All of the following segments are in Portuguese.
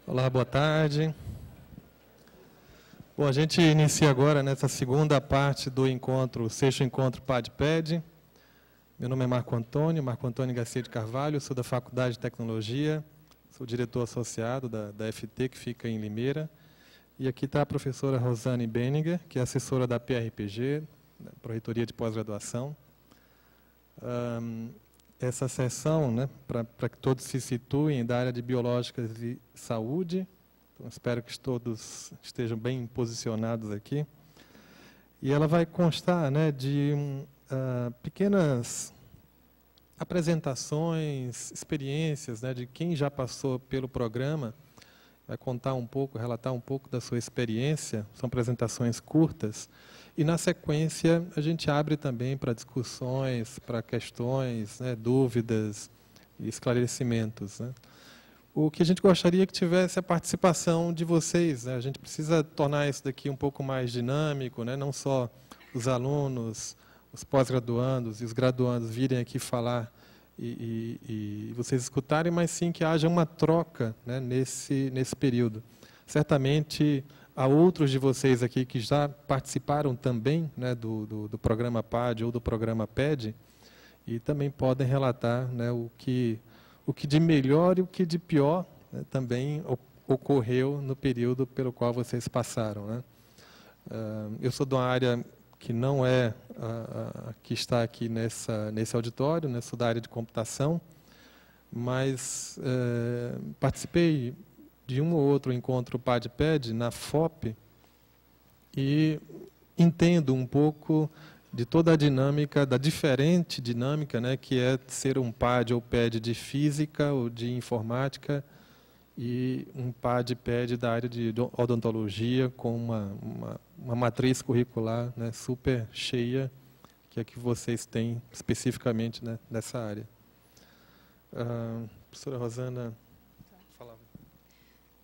Olá, boa tarde. Bom, a gente inicia agora nessa segunda parte do encontro, sexto encontro PAD-PED. Meu nome é Marco Antônio Garcia de Carvalho, sou da Faculdade de Tecnologia, sou diretor associado da FT, que fica em Limeira. E aqui está a professora Rosane Benninger, que é assessora da PRPG, da Pró-Reitoria de Pós-Graduação. Essa sessão, né, para que todos se situem, da área de Biológicas e Saúde. Então, espero que todos estejam bem posicionados aqui. E ela vai constar, né, de pequenas apresentações, experiências, né, de quem já passou pelo programa. Vai contar um pouco, relatar um pouco da sua experiência. São apresentações curtas. E, na sequência, a gente abre também para discussões, para questões, né, dúvidas e esclarecimentos, né. O que a gente gostaria que tivesse a participação de vocês, né. A gente precisa tornar isso daqui um pouco mais dinâmico, né, não só os alunos, os pós-graduandos e os graduandos virem aqui falar e vocês escutarem, mas sim que haja uma troca, né, nesse período. Certamente, há outros de vocês aqui que já participaram também, né, do programa PAD ou do programa PED, e também podem relatar, né, o que de melhor e o que de pior, né, também ocorreu no período pelo qual vocês passaram, né. Eu sou de uma área que não é que está aqui nesse auditório, né, sou da área de computação, mas participei de um ou outro encontro PAD-PED na FOP e entendo um pouco de toda a dinâmica, da diferente dinâmica, né, que é ser um PAD ou PED de física ou de informática e um PAD-PED da área de odontologia com uma matriz curricular, né, super cheia, que é que vocês têm especificamente, né, nessa área. Professora Rosana.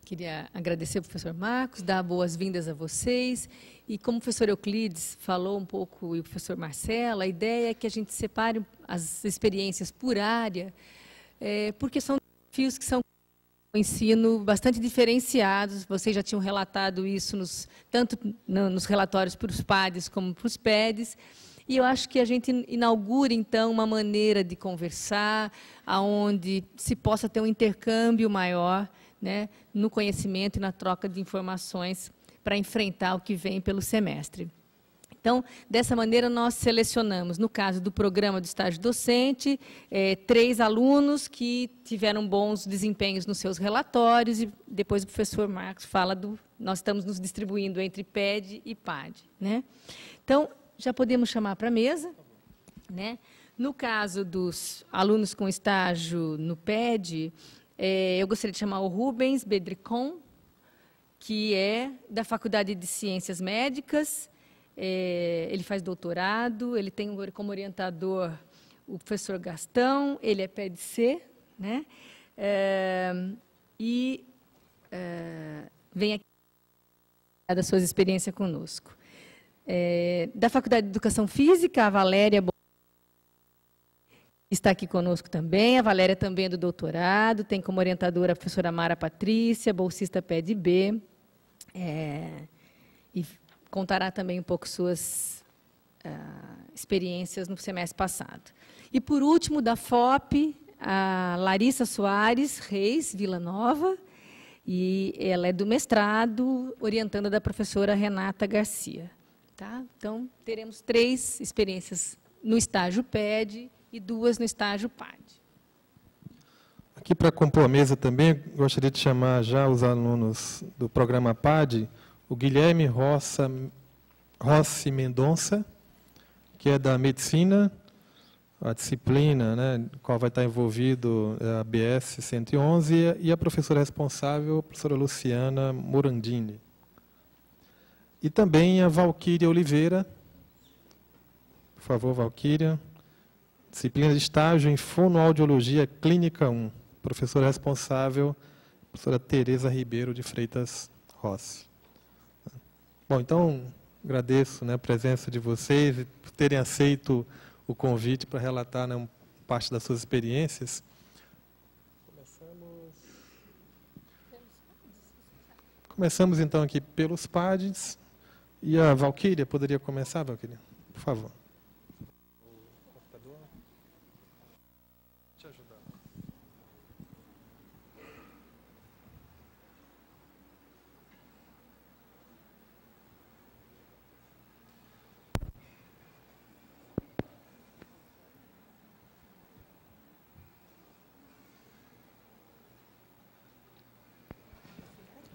Queria agradecer ao professor Marcos, dar boas-vindas a vocês. E como o professor Euclides falou um pouco, e o professor Marcelo, a ideia é que a gente separe as experiências por área, porque são desafios que são no ensino bastante diferenciados. Vocês já tinham relatado isso tanto nos relatórios para os PADs como para os PEDs. E eu acho que a gente inaugura, então, uma maneira de conversar, onde se possa ter um intercâmbio maior, né, no conhecimento e na troca de informações para enfrentar o que vem pelo semestre. Então, dessa maneira, nós selecionamos, no caso do programa do estágio docente, 3 alunos que tiveram bons desempenhos nos seus relatórios, e depois o professor Marcos fala nós estamos nos distribuindo entre PED e PAD, né? Então, já podemos chamar para a mesa, né? No caso dos alunos com estágio no PED, eu gostaria de chamar o Rubens Bedricon, que é da Faculdade de Ciências Médicas. Ele faz doutorado, ele tem como orientador o professor Gastão, ele é PED-C, né? Vem aqui das suas experiências conosco. Da Faculdade de Educação Física, a Valéria está aqui conosco também. A Valéria também é do doutorado, tem como orientadora a professora Mara Patrícia, bolsista PED-B, e contará também um pouco suas experiências no semestre passado. E, por último, da FOP, a Larissa Soares Reis Vila Nova, e ela é do mestrado, orientanda da professora Renata Garcia. Tá? Então, teremos 3 experiências no estágio PED e 2 no estágio PAD. Aqui, para compor a mesa também, gostaria de chamar já os alunos do programa PAD, o Guilherme Rossi Mendonça, que é da Medicina, a disciplina, né, qual vai estar envolvido a ABS 111, e a professora responsável, a professora Luciana Morandini. E também a Valquíria Oliveira. Por favor, Valquíria. Disciplina de estágio em Fonoaudiologia Clínica 1. Professora responsável, professora Tereza Ribeiro de Freitas Rossi. Bom, então, agradeço, né, a presença de vocês e por terem aceito o convite para relatar, né, parte das suas experiências. Começamos. Começamos então aqui pelos PADs. E a Valquíria, poderia começar, Valquíria? Por favor. O computador. Te ajudar.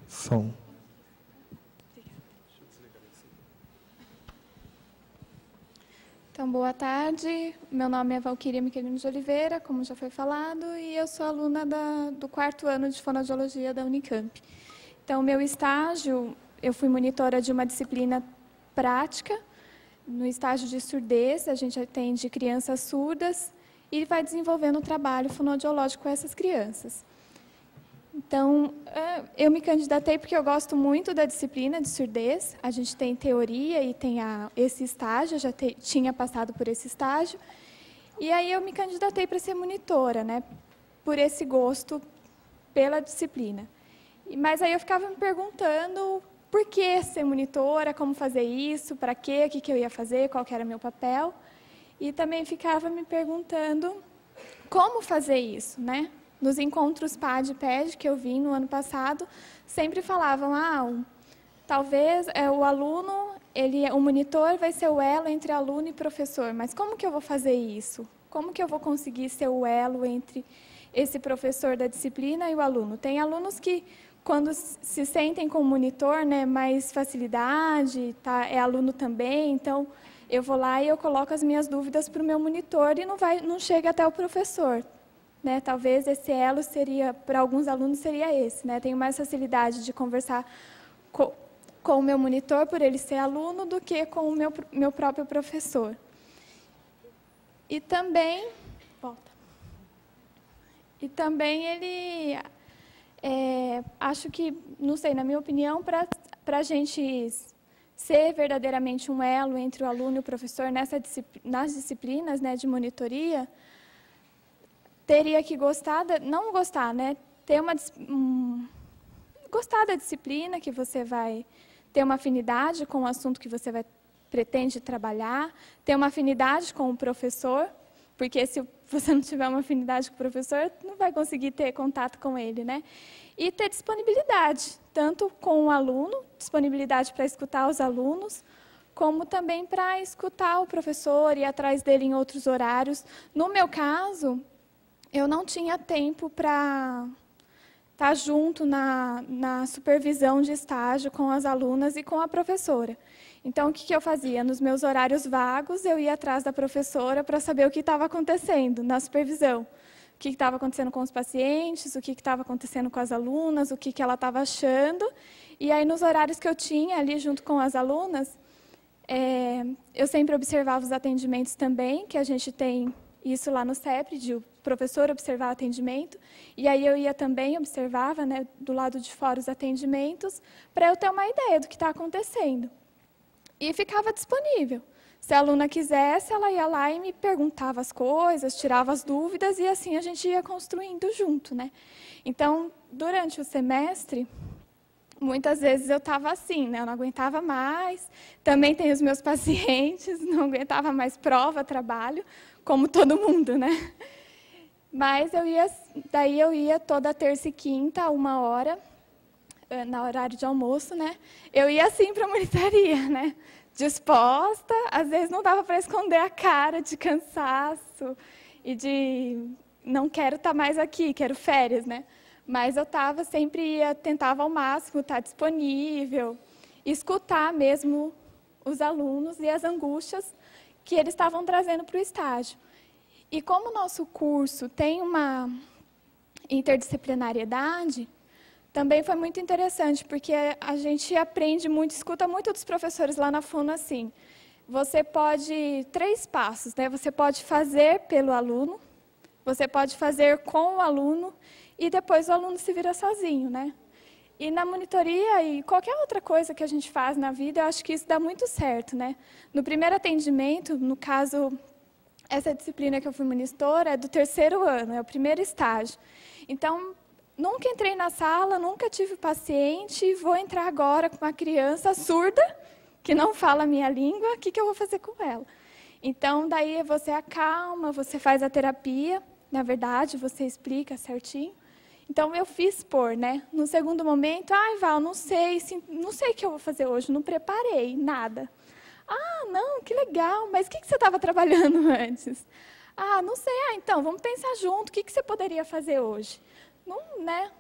Som. Então, boa tarde. Meu nome é Valquíria Miquelino de Oliveira, como já foi falado, e eu sou aluna do 4º ano de fonoaudiologia da Unicamp. Então, meu estágio, eu fui monitora de uma disciplina prática. No estágio de surdez, a gente atende crianças surdas e vai desenvolvendo um trabalho fonoaudiológico com essas crianças. Então, eu me candidatei porque eu gosto muito da disciplina de surdez. A gente tem teoria e tem esse estágio, eu já tinha passado por esse estágio. E aí eu me candidatei para ser monitora, né, por esse gosto pela disciplina. Mas aí eu ficava me perguntando por que ser monitora, como fazer isso, para quê, o que eu ia fazer, qual que era meu papel. E também ficava me perguntando como fazer isso, né? Nos encontros PAD e PED que eu vim no ano passado, sempre falavam, talvez o aluno, o monitor vai ser o elo entre aluno e professor, mas como que eu vou fazer isso? Como que eu vou conseguir ser o elo entre esse professor da disciplina e o aluno? Tem alunos que, quando se sentem com o monitor, né, mais facilidade, tá, é aluno também, então eu vou lá e eu coloco as minhas dúvidas para o meu monitor e não chega até o professor. Né, talvez esse elo seria, para alguns alunos, seria esse. Né? Tenho mais facilidade de conversar com o meu monitor, por ele ser aluno, do que com o meu próprio professor. E também, ele, acho que, não sei, na minha opinião, para a gente ser verdadeiramente um elo entre o aluno e o professor nas disciplinas, né, de monitoria, teria que gostar, não gostar, né? Gostar da disciplina, que você vai ter uma afinidade com o assunto que você pretende trabalhar, ter uma afinidade com o professor, porque se você não tiver uma afinidade com o professor, não vai conseguir ter contato com ele, né? E ter disponibilidade, tanto com o aluno, disponibilidade para escutar os alunos, como também para escutar o professor e ir atrás dele em outros horários. No meu caso, eu não tinha tempo para estar junto na supervisão de estágio com as alunas e com a professora. Então, o que eu fazia? Nos meus horários vagos, eu ia atrás da professora para saber o que estava acontecendo na supervisão. O que estava acontecendo com os pacientes, o que estava acontecendo com as alunas, o que ela estava achando. E aí, nos horários que eu tinha ali junto com as alunas, eu sempre observava os atendimentos também, que a gente tem isso lá no CEPRI, de o professor observar o atendimento, e aí eu ia também, observava, né, do lado de fora os atendimentos, para eu ter uma ideia do que está acontecendo. E ficava disponível. Se a aluna quisesse, ela ia lá e me perguntava as coisas, tirava as dúvidas, e assim a gente ia construindo junto, né? Então, durante o semestre, muitas vezes eu estava assim, né? Eu não aguentava mais. Também tem os meus pacientes, não aguentava mais prova, trabalho, como todo mundo, né? Mas daí eu ia toda terça e quinta, 1h, no horário de almoço, né? Eu ia assim para a monitoria, né? Disposta, às vezes não dava para esconder a cara de cansaço e de não quero estar mais aqui, quero férias, né? Mas eu tentava ao máximo estar disponível, escutar mesmo os alunos e as angústias que eles estavam trazendo para o estágio. E como o nosso curso tem uma interdisciplinariedade, também foi muito interessante, porque a gente aprende muito, escuta muito dos professores lá na FUNA assim, você pode, 3 passos, né? Você pode fazer pelo aluno, você pode fazer com o aluno, e depois o aluno se vira sozinho, né? E na monitoria e qualquer outra coisa que a gente faz na vida, eu acho que isso dá muito certo, né? No primeiro atendimento, no caso, essa disciplina que eu fui monitora é do 3º ano, é o primeiro estágio. Então, nunca entrei na sala, nunca tive paciente, e vou entrar agora com uma criança surda, que não fala a minha língua, o que eu vou fazer com ela? Então, daí você acalma, você faz a terapia, na verdade, você explica certinho. Então, eu fiz expor, né? No segundo momento, Val, não sei o que eu vou fazer hoje, não preparei nada. Não, que legal, mas o que você estava trabalhando antes? Não sei, então, vamos pensar junto, o que você poderia fazer hoje? Não, né?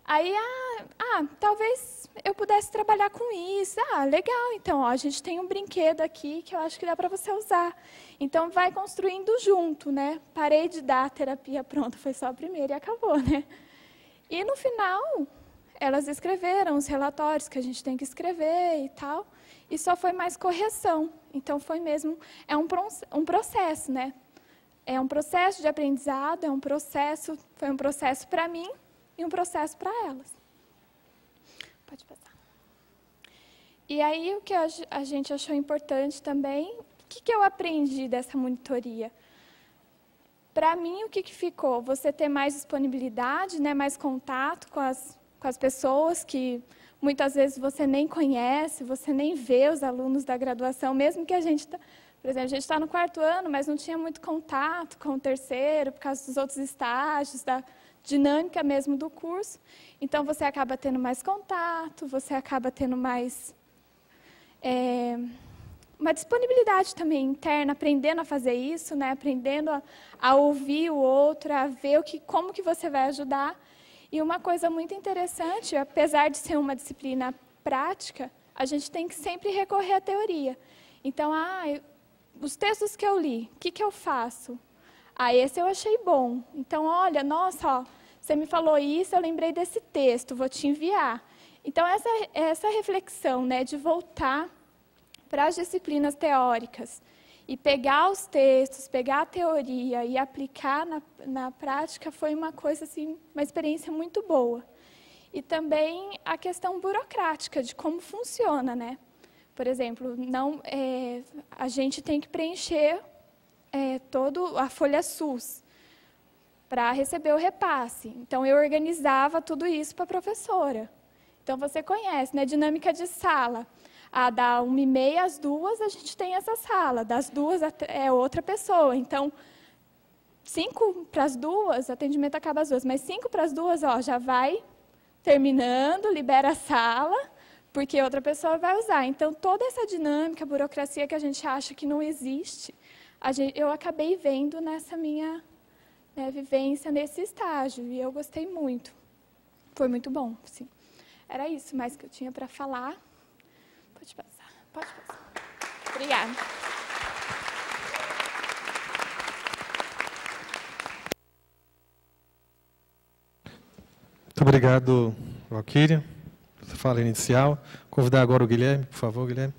Aí, talvez eu pudesse trabalhar com isso. Legal, então, ó, a gente tem um brinquedo aqui que eu acho que dá para você usar. Então, vai construindo junto, né? Parei de dar a terapia pronta, foi só a primeira e acabou, né? E, no final, elas escreveram os relatórios que a gente tem que escrever e tal, e só foi mais correção. Então, foi mesmo, um processo, né? É um processo de aprendizado, foi um processo para mim e um processo para elas. Pode passar. E aí, o que a gente achou importante também, o que eu aprendi dessa monitoria? Para mim, o que ficou? Você ter mais disponibilidade, né, mais contato com as pessoas que muitas vezes você nem conhece, você nem vê os alunos da graduação, mesmo que a gente, por exemplo, a gente está no 4º ano, mas não tinha muito contato com o 3º, por causa dos outros estágios, da dinâmica mesmo do curso. Então, você acaba tendo mais contato, você acaba tendo mais uma disponibilidade também interna, aprendendo a fazer isso, né? Aprendendo a ouvir o outro, a ver como que você vai ajudar. E uma coisa muito interessante, apesar de ser uma disciplina prática, a gente tem que sempre recorrer à teoria. Então, os textos que eu li, o que eu faço? Esse eu achei bom. Então, olha, nossa, ó, você me falou isso, eu lembrei desse texto, vou te enviar. Então, essa reflexão, né, de voltar para as disciplinas teóricas e pegar os textos, pegar a teoria e aplicar na prática foi uma coisa, assim, uma experiência muito boa. E também a questão burocrática de como funciona, né? Por exemplo, a gente tem que preencher toda a folha SUS para receber o repasse. Então, eu organizava tudo isso para a professora. Então, você conhece, né? Dinâmica de sala. Da 1h30 às 2h, a gente tem essa sala. Das 2h é outra pessoa. Então, 5 para as 2h, o atendimento acaba às 2h. Mas 5 para as 2h, ó, já vai terminando, libera a sala, porque outra pessoa vai usar. Então, toda essa dinâmica, burocracia que a gente acha que não existe, eu acabei vendo nessa minha vivência nesse estágio. E eu gostei muito. Foi muito bom, sim. Era isso mais que eu tinha para falar. Pode passar, pode passar. Obrigada. Muito obrigado, Valquíria. Essa fala inicial. Convidar agora o Guilherme, por favor, Guilherme.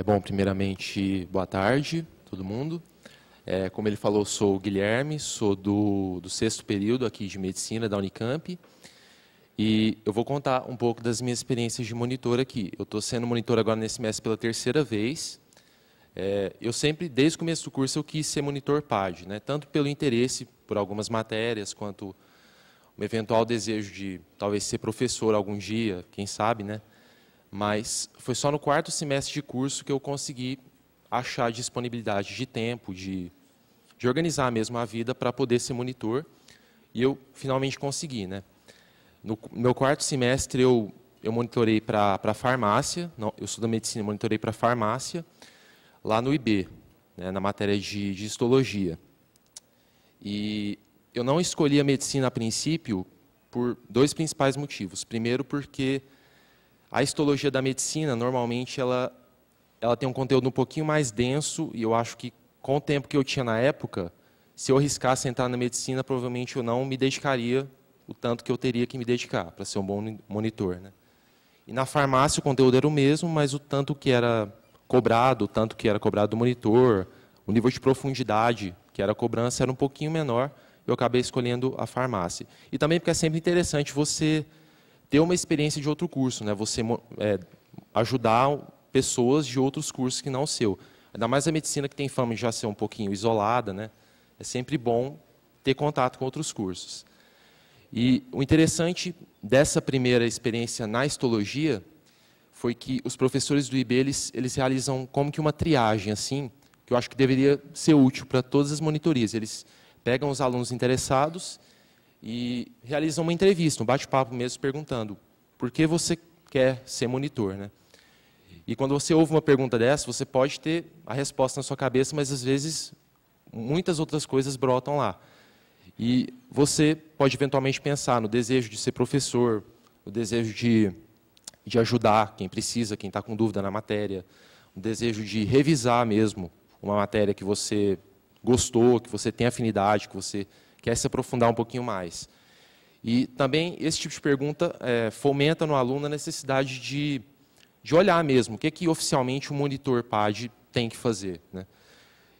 Bom, primeiramente, boa tarde, todo mundo. Como ele falou, sou o Guilherme, sou do 6º período aqui de Medicina da Unicamp. E eu vou contar um pouco das minhas experiências de monitor aqui. Eu estou sendo monitor agora nesse semestre pela 3ª vez. Eu sempre, desde o começo do curso, eu quis ser monitor PAD, né? Tanto pelo interesse por algumas matérias, quanto um eventual desejo de talvez ser professor algum dia, quem sabe, né? Mas foi só no 4º semestre de curso que eu consegui achar disponibilidade de tempo, de organizar mesmo a vida para poder ser monitor. E eu finalmente consegui, né? No meu 4º semestre eu monitorei para farmácia, não, eu sou da medicina, monitorei para farmácia, lá no IB, né, na matéria de histologia. E eu não escolhi a medicina a princípio por dois principais motivos. Primeiro, porque a histologia da medicina, normalmente, ela tem um conteúdo um pouquinho mais denso, e eu acho que, com o tempo que eu tinha na época, se eu arriscasse entrar na medicina, provavelmente eu não me dedicaria o tanto que eu teria que me dedicar para ser um bom monitor, né? E na farmácia o conteúdo era o mesmo, mas o tanto que era cobrado, do monitor, o nível de profundidade que era a cobrança era um pouquinho menor, eu acabei escolhendo a farmácia. E também porque é sempre interessante você ter uma experiência de outro curso, né? Você ajudar pessoas de outros cursos que não o seu. Ainda mais a medicina, que tem fama de já ser um pouquinho isolada, né? É sempre bom ter contato com outros cursos. E o interessante dessa primeira experiência na histologia foi que os professores do IB, eles realizam como que uma triagem, assim, que eu acho que deveria ser útil para todas as monitorias. Eles pegam os alunos interessados e realizam uma entrevista, um bate-papo mesmo, perguntando por que você quer ser monitor, né? E quando você ouve uma pergunta dessa, você pode ter a resposta na sua cabeça, mas às vezes muitas outras coisas brotam lá. E você pode eventualmente pensar no desejo de ser professor, no desejo de ajudar quem precisa, quem está com dúvida na matéria, o desejo de revisar mesmo uma matéria que você gostou, que você tem afinidade, que você quer se aprofundar um pouquinho mais. E também esse tipo de pergunta fomenta no aluno a necessidade de olhar mesmo o que oficialmente o monitor PAD tem que fazer, né?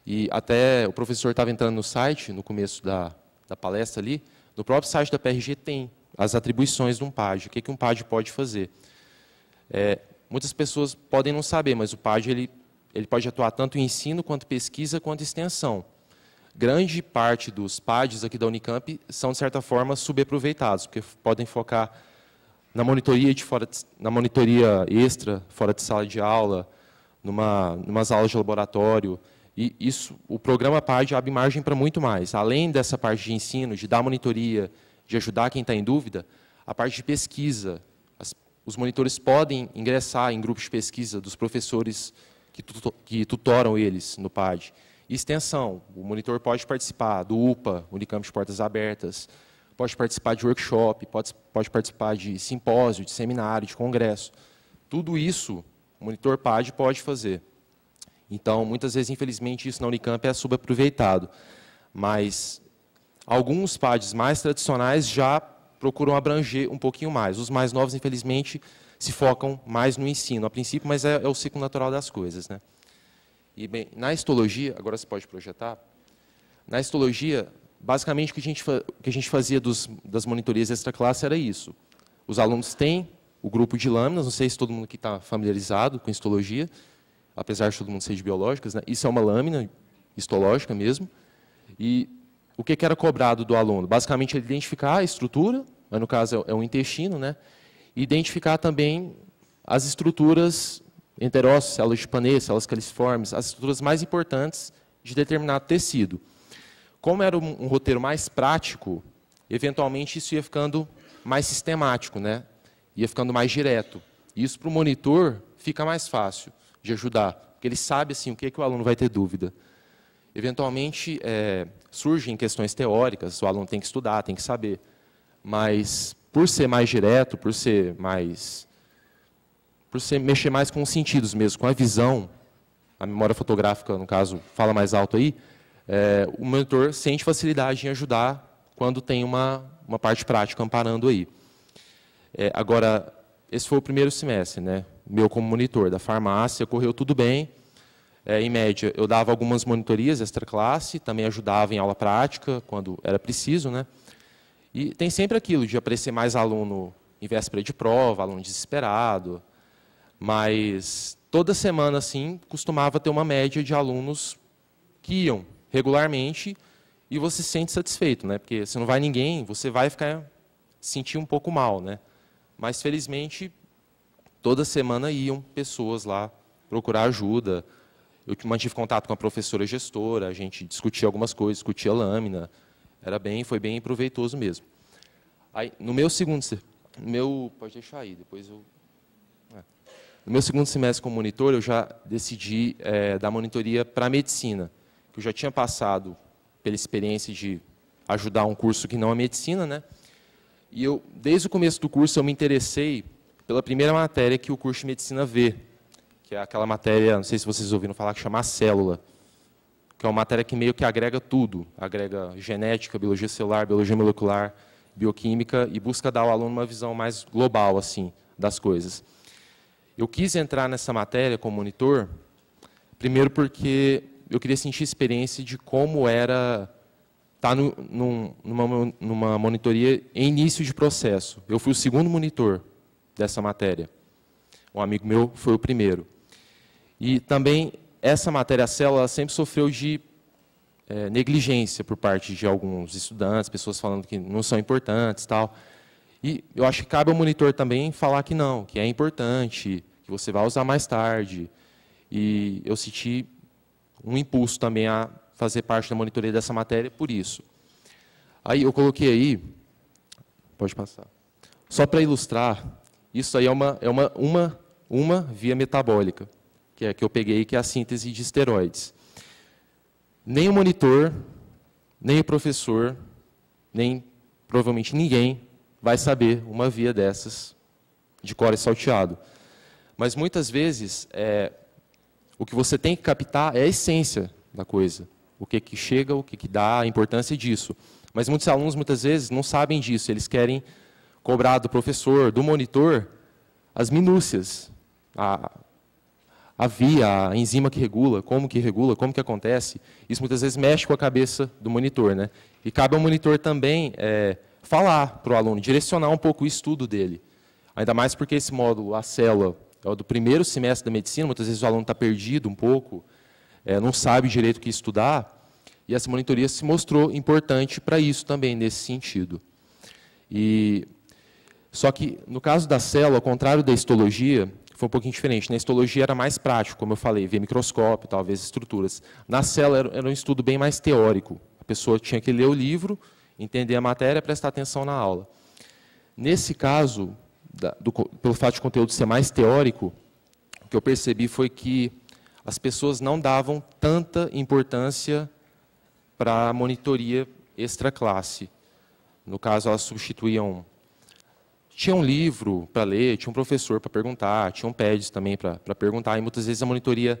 E até o professor estava entrando no site, no começo da palestra ali, no próprio site da PRG tem as atribuições de um PAD, o que um PAD pode fazer. Muitas pessoas podem não saber, mas o PAD ele pode atuar tanto em ensino, quanto pesquisa, quanto extensão. Grande parte dos PADs aqui da Unicamp são, de certa forma, subaproveitados, porque podem focar na monitoria, na monitoria extra, fora de sala de aula, numas aulas de laboratório. E isso, o programa PAD abre margem para muito mais. Além dessa parte de ensino, de dar monitoria, de ajudar quem está em dúvida, a parte de pesquisa. Os monitores podem ingressar em grupos de pesquisa dos professores que tutoram eles no PAD. E extensão, o monitor pode participar do UPA, Unicamp de Portas Abertas, pode participar de workshop, pode participar de simpósio, de seminário, de congresso. Tudo isso o monitor PAD pode fazer. Então, muitas vezes, infelizmente, isso na Unicamp é subaproveitado. Mas alguns PADs mais tradicionais já procuram abranger um pouquinho mais. Os mais novos, infelizmente, se focam mais no ensino, a princípio, mas é o ciclo natural das coisas, né? E, bem, na histologia, agora você pode projetar, na histologia, basicamente, o que a gente fazia das monitorias extra-classe era isso. Os alunos têm o grupo de lâminas, não sei se todo mundo aqui está familiarizado com histologia, apesar de todo mundo ser de biológicas, né? Isso é uma lâmina histológica mesmo. E o que era cobrado do aluno? Basicamente, ele identificar a estrutura, mas no caso é o intestino, né? E identificar também as estruturas enterócitos, células de Paneth, células caliciformes, as estruturas mais importantes de determinado tecido. Como era um roteiro mais prático, eventualmente isso ia ficando mais sistemático, né? Ia ficando mais direto. Isso para o monitor fica mais fácil de ajudar, porque ele sabe assim, o que o aluno vai ter dúvida. Eventualmente, surgem questões teóricas, o aluno tem que estudar, tem que saber. Mas, por ser mais direto, por mexer mais com os sentidos mesmo, com a visão, a memória fotográfica, no caso, fala mais alto aí, o monitor sente facilidade em ajudar quando tem uma parte prática amparando aí. Agora, esse foi o primeiro semestre, né? Meu como monitor da farmácia, correu tudo bem. Em média, eu dava algumas monitorias extra-classe, também ajudava em aula prática, quando era preciso, né? E tem sempre aquilo de aparecer mais aluno em véspera de prova, aluno desesperado, mas toda semana, assim, costumava ter uma média de alunos que iam regularmente e você se sente satisfeito, né? Porque se não vai ninguém, você vai sentir um pouco mal, né? Mas, felizmente, toda semana iam pessoas lá procurar ajuda. Eu mantive contato com a professora gestora, a gente discutia algumas coisas, discutia a lâmina. Foi bem proveitoso mesmo. Aí, no meu segundo... pode deixar aí, depois eu... No meu segundo semestre como monitor, eu já decidi dar monitoria para a medicina, que eu já tinha passado pela experiência de ajudar um curso que não é medicina, né? E eu, desde o começo do curso, eu me interessei pela primeira matéria que o curso de medicina vê, que é aquela matéria, não sei se vocês ouviram falar, que chama a célula, que é uma matéria que meio que agrega tudo, agrega genética, biologia celular, biologia molecular, bioquímica, e busca dar ao aluno uma visão mais global assim, das coisas. Eu quis entrar nessa matéria como monitor, primeiro porque eu queria sentir a experiência de como era estar numa monitoria em início de processo. Eu fui o segundo monitor dessa matéria. Um amigo meu foi o primeiro. E também essa matéria, a célula, sempre sofreu de negligência por parte de alguns estudantes, pessoas falando que não são importantes, tal. E eu acho que cabe ao monitor também falar que não, que é importante, que você vai usar mais tarde. E eu senti um impulso também a fazer parte da monitoria dessa matéria por isso. Aí eu coloquei aí, pode passar, só para ilustrar, isso aí é uma via metabólica, que eu peguei, que é a síntese de esteroides. Nem o monitor, nem o professor, nem provavelmente ninguém vai saber uma via dessas de cor e salteado. Mas muitas vezes o que você tem que captar é a essência da coisa. O que chega, o que dá, a importância disso. Mas muitos alunos, muitas vezes, não sabem disso. Eles querem cobrar do professor, do monitor, as minúcias. A via, a enzima que regula, como que acontece. Isso muitas vezes mexe com a cabeça do monitor, né? E cabe ao monitor também falar para o aluno, direcionar um pouco o estudo dele. Ainda mais porque esse módulo, a célula, é o do primeiro semestre da medicina, muitas vezes o aluno está perdido um pouco, não sabe direito o que estudar, e essa monitoria se mostrou importante para isso também, nesse sentido. Só que, no caso da célula, ao contrário da histologia, foi um pouquinho diferente. Na histologia era mais prático, como eu falei, ver microscópio, talvez estruturas. Na célula era um estudo bem mais teórico. A pessoa tinha que ler o livro, entender a matéria, prestar atenção na aula. Nesse caso, pelo fato de conteúdo ser mais teórico, o que eu percebi foi que as pessoas não davam tanta importância para a monitoria extra-classe. No caso, elas substituíam... Tinha um livro para ler, tinha um professor para perguntar, tinha um PEDs também para perguntar, e muitas vezes a monitoria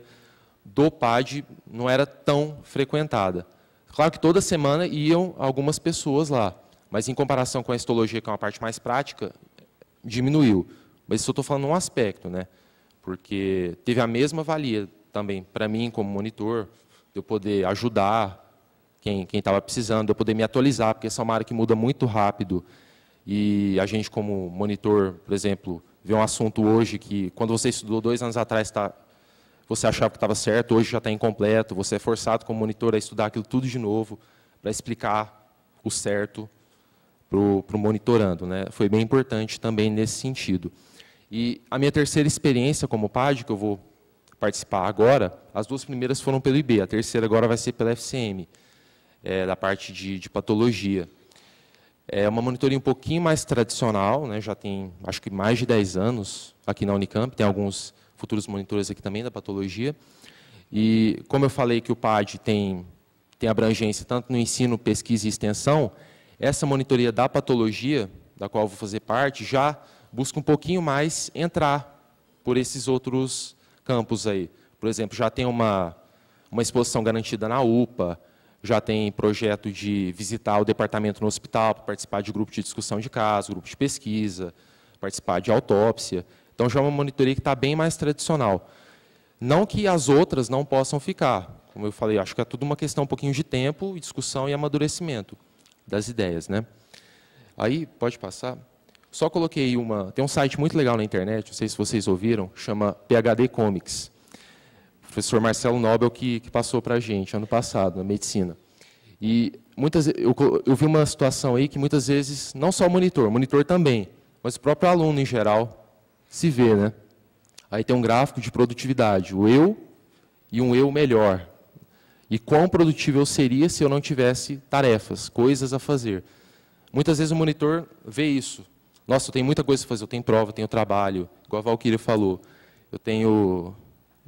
do PAD não era tão frequentada. Claro que toda semana iam algumas pessoas lá, mas em comparação com a histologia, que é uma parte mais prática, diminuiu. Mas isso eu estou falando um aspecto, né? Porque teve a mesma valia também para mim como monitor, de eu poder ajudar quem estava precisando, de eu poder me atualizar, porque essa é uma área que muda muito rápido. E a gente, como monitor, por exemplo, vê um assunto hoje que, quando você estudou 2 anos atrás, você achava que estava certo, hoje já está incompleto, você é forçado como monitor a estudar aquilo tudo de novo, para explicar o certo para o monitorando, né? Foi bem importante também nesse sentido. E a minha terceira experiência como PAD, que eu vou participar agora, as 2 primeiras foram pelo IB, a terceira agora vai ser pela FCM, da parte de patologia. É uma monitoria um pouquinho mais tradicional, né? Já tem, acho que mais de 10 anos aqui na Unicamp, tem alguns futuros monitores aqui também da patologia. E, como eu falei que o PAD tem abrangência tanto no ensino, pesquisa e extensão, essa monitoria da patologia, da qual eu vou fazer parte, já busca um pouquinho mais entrar por esses outros campos aí. Por exemplo, já tem uma exposição garantida na UPA, já tem projeto de visitar o departamento no hospital para participar de grupo de discussão de caso, grupo de pesquisa, participar de autópsia. Então, já é uma monitoria que está bem mais tradicional. Não que as outras não possam ficar. Como eu falei, acho que é tudo uma questão um pouquinho de tempo, discussão e amadurecimento das ideias, né? Aí, pode passar. Só coloquei tem um site muito legal na internet, não sei se vocês ouviram, chama PhD Comics. O professor Marcelo Nobel que passou para a gente ano passado, na medicina. E eu vi uma situação aí que muitas vezes, não só o monitor também, mas o próprio aluno em geral se vê, né? Aí tem um gráfico de produtividade, o eu e um eu melhor. E quão produtivo eu seria se eu não tivesse tarefas, coisas a fazer. Muitas vezes o monitor vê isso. Nossa, eu tenho muita coisa a fazer, eu tenho prova, eu tenho trabalho, igual a Valquíria falou. Eu tenho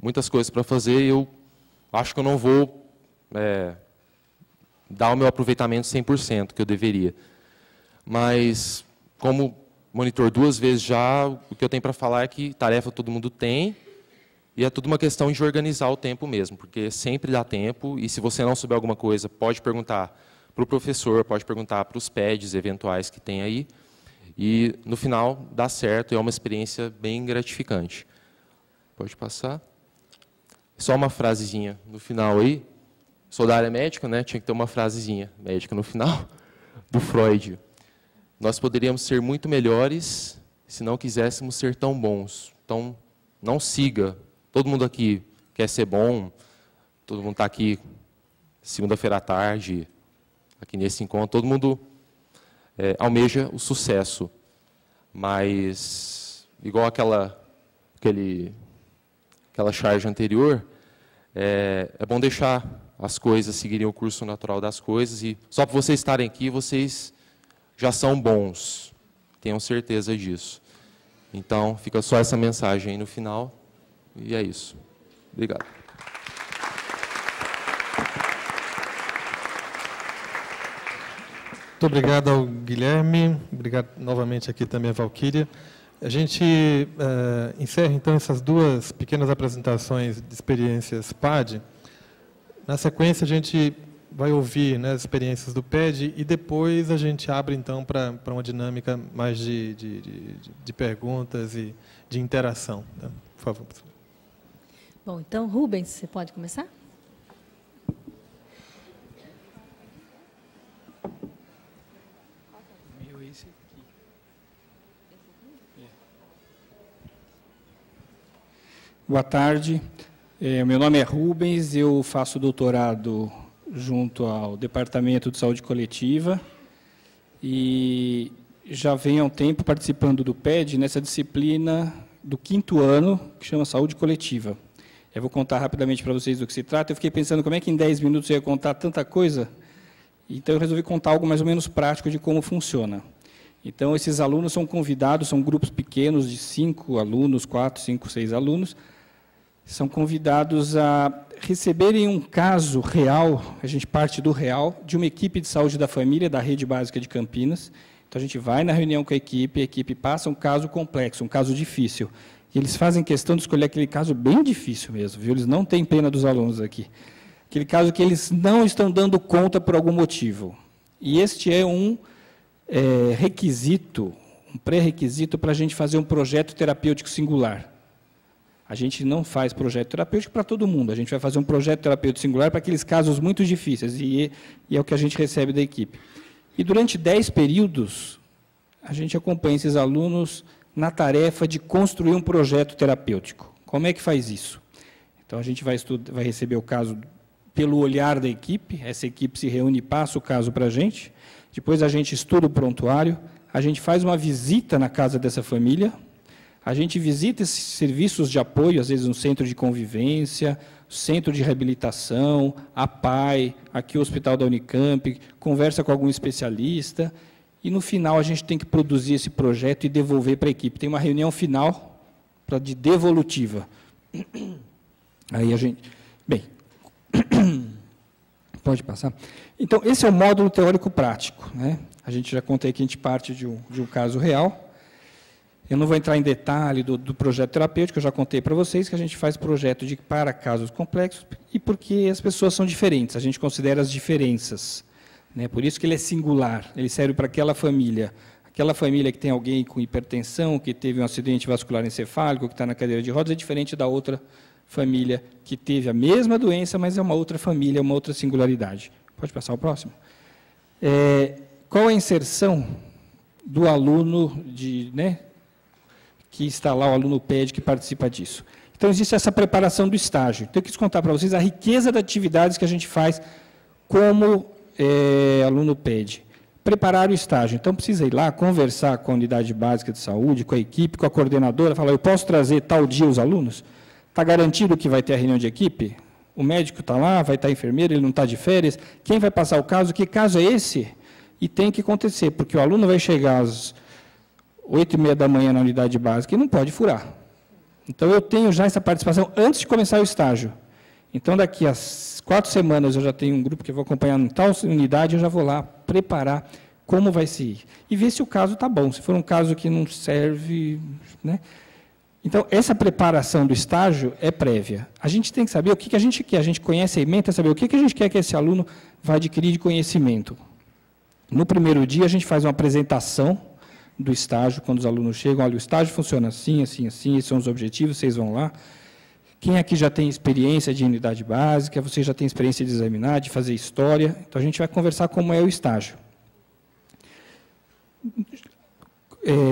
muitas coisas para fazer e eu acho que eu não vou dar o meu aproveitamento 100% que eu deveria. Mas, como monitor 2 vezes já, o que eu tenho para falar é que tarefa todo mundo tem, e é tudo uma questão de organizar o tempo mesmo, porque sempre dá tempo, e se você não souber alguma coisa, pode perguntar para o professor, pode perguntar para os PEDs eventuais que tem aí, e no final dá certo, é uma experiência bem gratificante. Pode passar. Só uma frasezinha no final aí. Sou da área médica, né? Tinha que ter uma frasezinha médica no final, do Freud. Nós poderíamos ser muito melhores se não quiséssemos ser tão bons. Então, não siga. Todo mundo aqui quer ser bom, todo mundo está aqui segunda-feira à tarde, aqui nesse encontro, todo mundo almeja o sucesso. Mas, igual aquela charge anterior, é bom deixar as coisas seguirem o curso natural das coisas, e só por vocês estarem aqui, vocês já são bons, tenham certeza disso. Então, fica só essa mensagem aí no final, e é isso. Obrigado. Muito obrigado ao Guilherme, obrigado novamente aqui também a Valquíria. A gente encerra, então, essas duas pequenas apresentações de experiências PAD. Na sequência, a gente vai ouvir, né, as experiências do PED e depois a gente abre, então, para uma dinâmica mais de perguntas e de interação. Tá? Por favor, professor. Bom, então, Rubens, você pode começar? Boa tarde, meu nome é Rubens, eu faço doutorado junto ao Departamento de Saúde Coletiva e já venho há um tempo participando do PED nessa disciplina do 5º ano, que chama Saúde Coletiva. Eu vou contar rapidamente para vocês do que se trata. Eu fiquei pensando como é que em 10 minutos eu ia contar tanta coisa, então eu resolvi contar algo mais ou menos prático de como funciona. Então, esses alunos são convidados, são grupos pequenos de 5 alunos, 4, 5, 6 alunos, são convidados a receberem um caso real, a gente parte do real, de uma equipe de saúde da família da Rede Básica de Campinas. Então, a gente vai na reunião com a equipe passa um caso complexo, um caso difícil. E eles fazem questão de escolher aquele caso bem difícil mesmo, viu? Eles não têm pena dos alunos aqui. Aquele caso que eles não estão dando conta por algum motivo. E este é um requisito, um pré-requisito para a gente fazer um projeto terapêutico singular. A gente não faz projeto terapêutico para todo mundo, a gente vai fazer um projeto terapêutico singular para aqueles casos muito difíceis, e é o que a gente recebe da equipe. E durante 10 períodos, a gente acompanha esses alunos na tarefa de construir um projeto terapêutico. Como é que faz isso? Então, a gente vai receber o caso pelo olhar da equipe, essa equipe se reúne e passa o caso para a gente, depois a gente estuda o prontuário, a gente faz uma visita na casa dessa família, a gente visita esses serviços de apoio, às vezes um centro de convivência, centro de reabilitação, a PAI, aqui o Hospital da Unicamp, conversa com algum especialista, e no final a gente tem que produzir esse projeto e devolver para a equipe. Tem uma reunião final de devolutiva. Aí a gente... Bem, pode passar. Então, esse é o módulo teórico-prático, né? A gente já contei que a gente parte de um caso real. Eu não vou entrar em detalhe do projeto terapêutico, eu já contei para vocês que a gente faz projeto para casos complexos e porque as pessoas são diferentes, a gente considera as diferenças, né? Por isso que ele é singular, ele serve para aquela família que tem alguém com hipertensão, que teve um acidente vascular encefálico, que está na cadeira de rodas, é diferente da outra família que teve a mesma doença, mas é uma outra família, uma outra singularidade. Pode passar o próximo. Qual a inserção do aluno que está lá, o aluno PED, que participa disso? Então, existe essa preparação do estágio. Então, eu quis contar para vocês a riqueza de atividades que a gente faz como aluno PED. Preparar o estágio. Então, precisa ir lá, conversar com a unidade básica de saúde, com a equipe, com a coordenadora, falar, eu posso trazer tal dia os alunos? Está garantido que vai ter a reunião de equipe? O médico está lá, vai estar a enfermeira, ele não está de férias? Quem vai passar o caso? Que caso é esse? E tem que acontecer, porque o aluno vai chegar às 8h30 da manhã na unidade básica e não pode furar. Então, eu tenho já essa participação antes de começar o estágio. Então, daqui a 4 semanas eu já tenho um grupo que eu vou acompanhar em tal unidade, eu já vou lá preparar como vai se ir. E ver se o caso está bom. Se for um caso que não serve, né? Então, essa preparação do estágio é prévia. A gente tem que saber o que a gente quer. A gente conhece a ementa, saber o que a gente quer que esse aluno vá adquirir de conhecimento. No primeiro dia, a gente faz uma apresentação do estágio, quando os alunos chegam. Olha, o estágio funciona assim, assim, assim, esses são os objetivos, vocês vão lá. Quem aqui já tem experiência de unidade básica, você já tem experiência de examinar, de fazer história. Então, a gente vai conversar como é o estágio.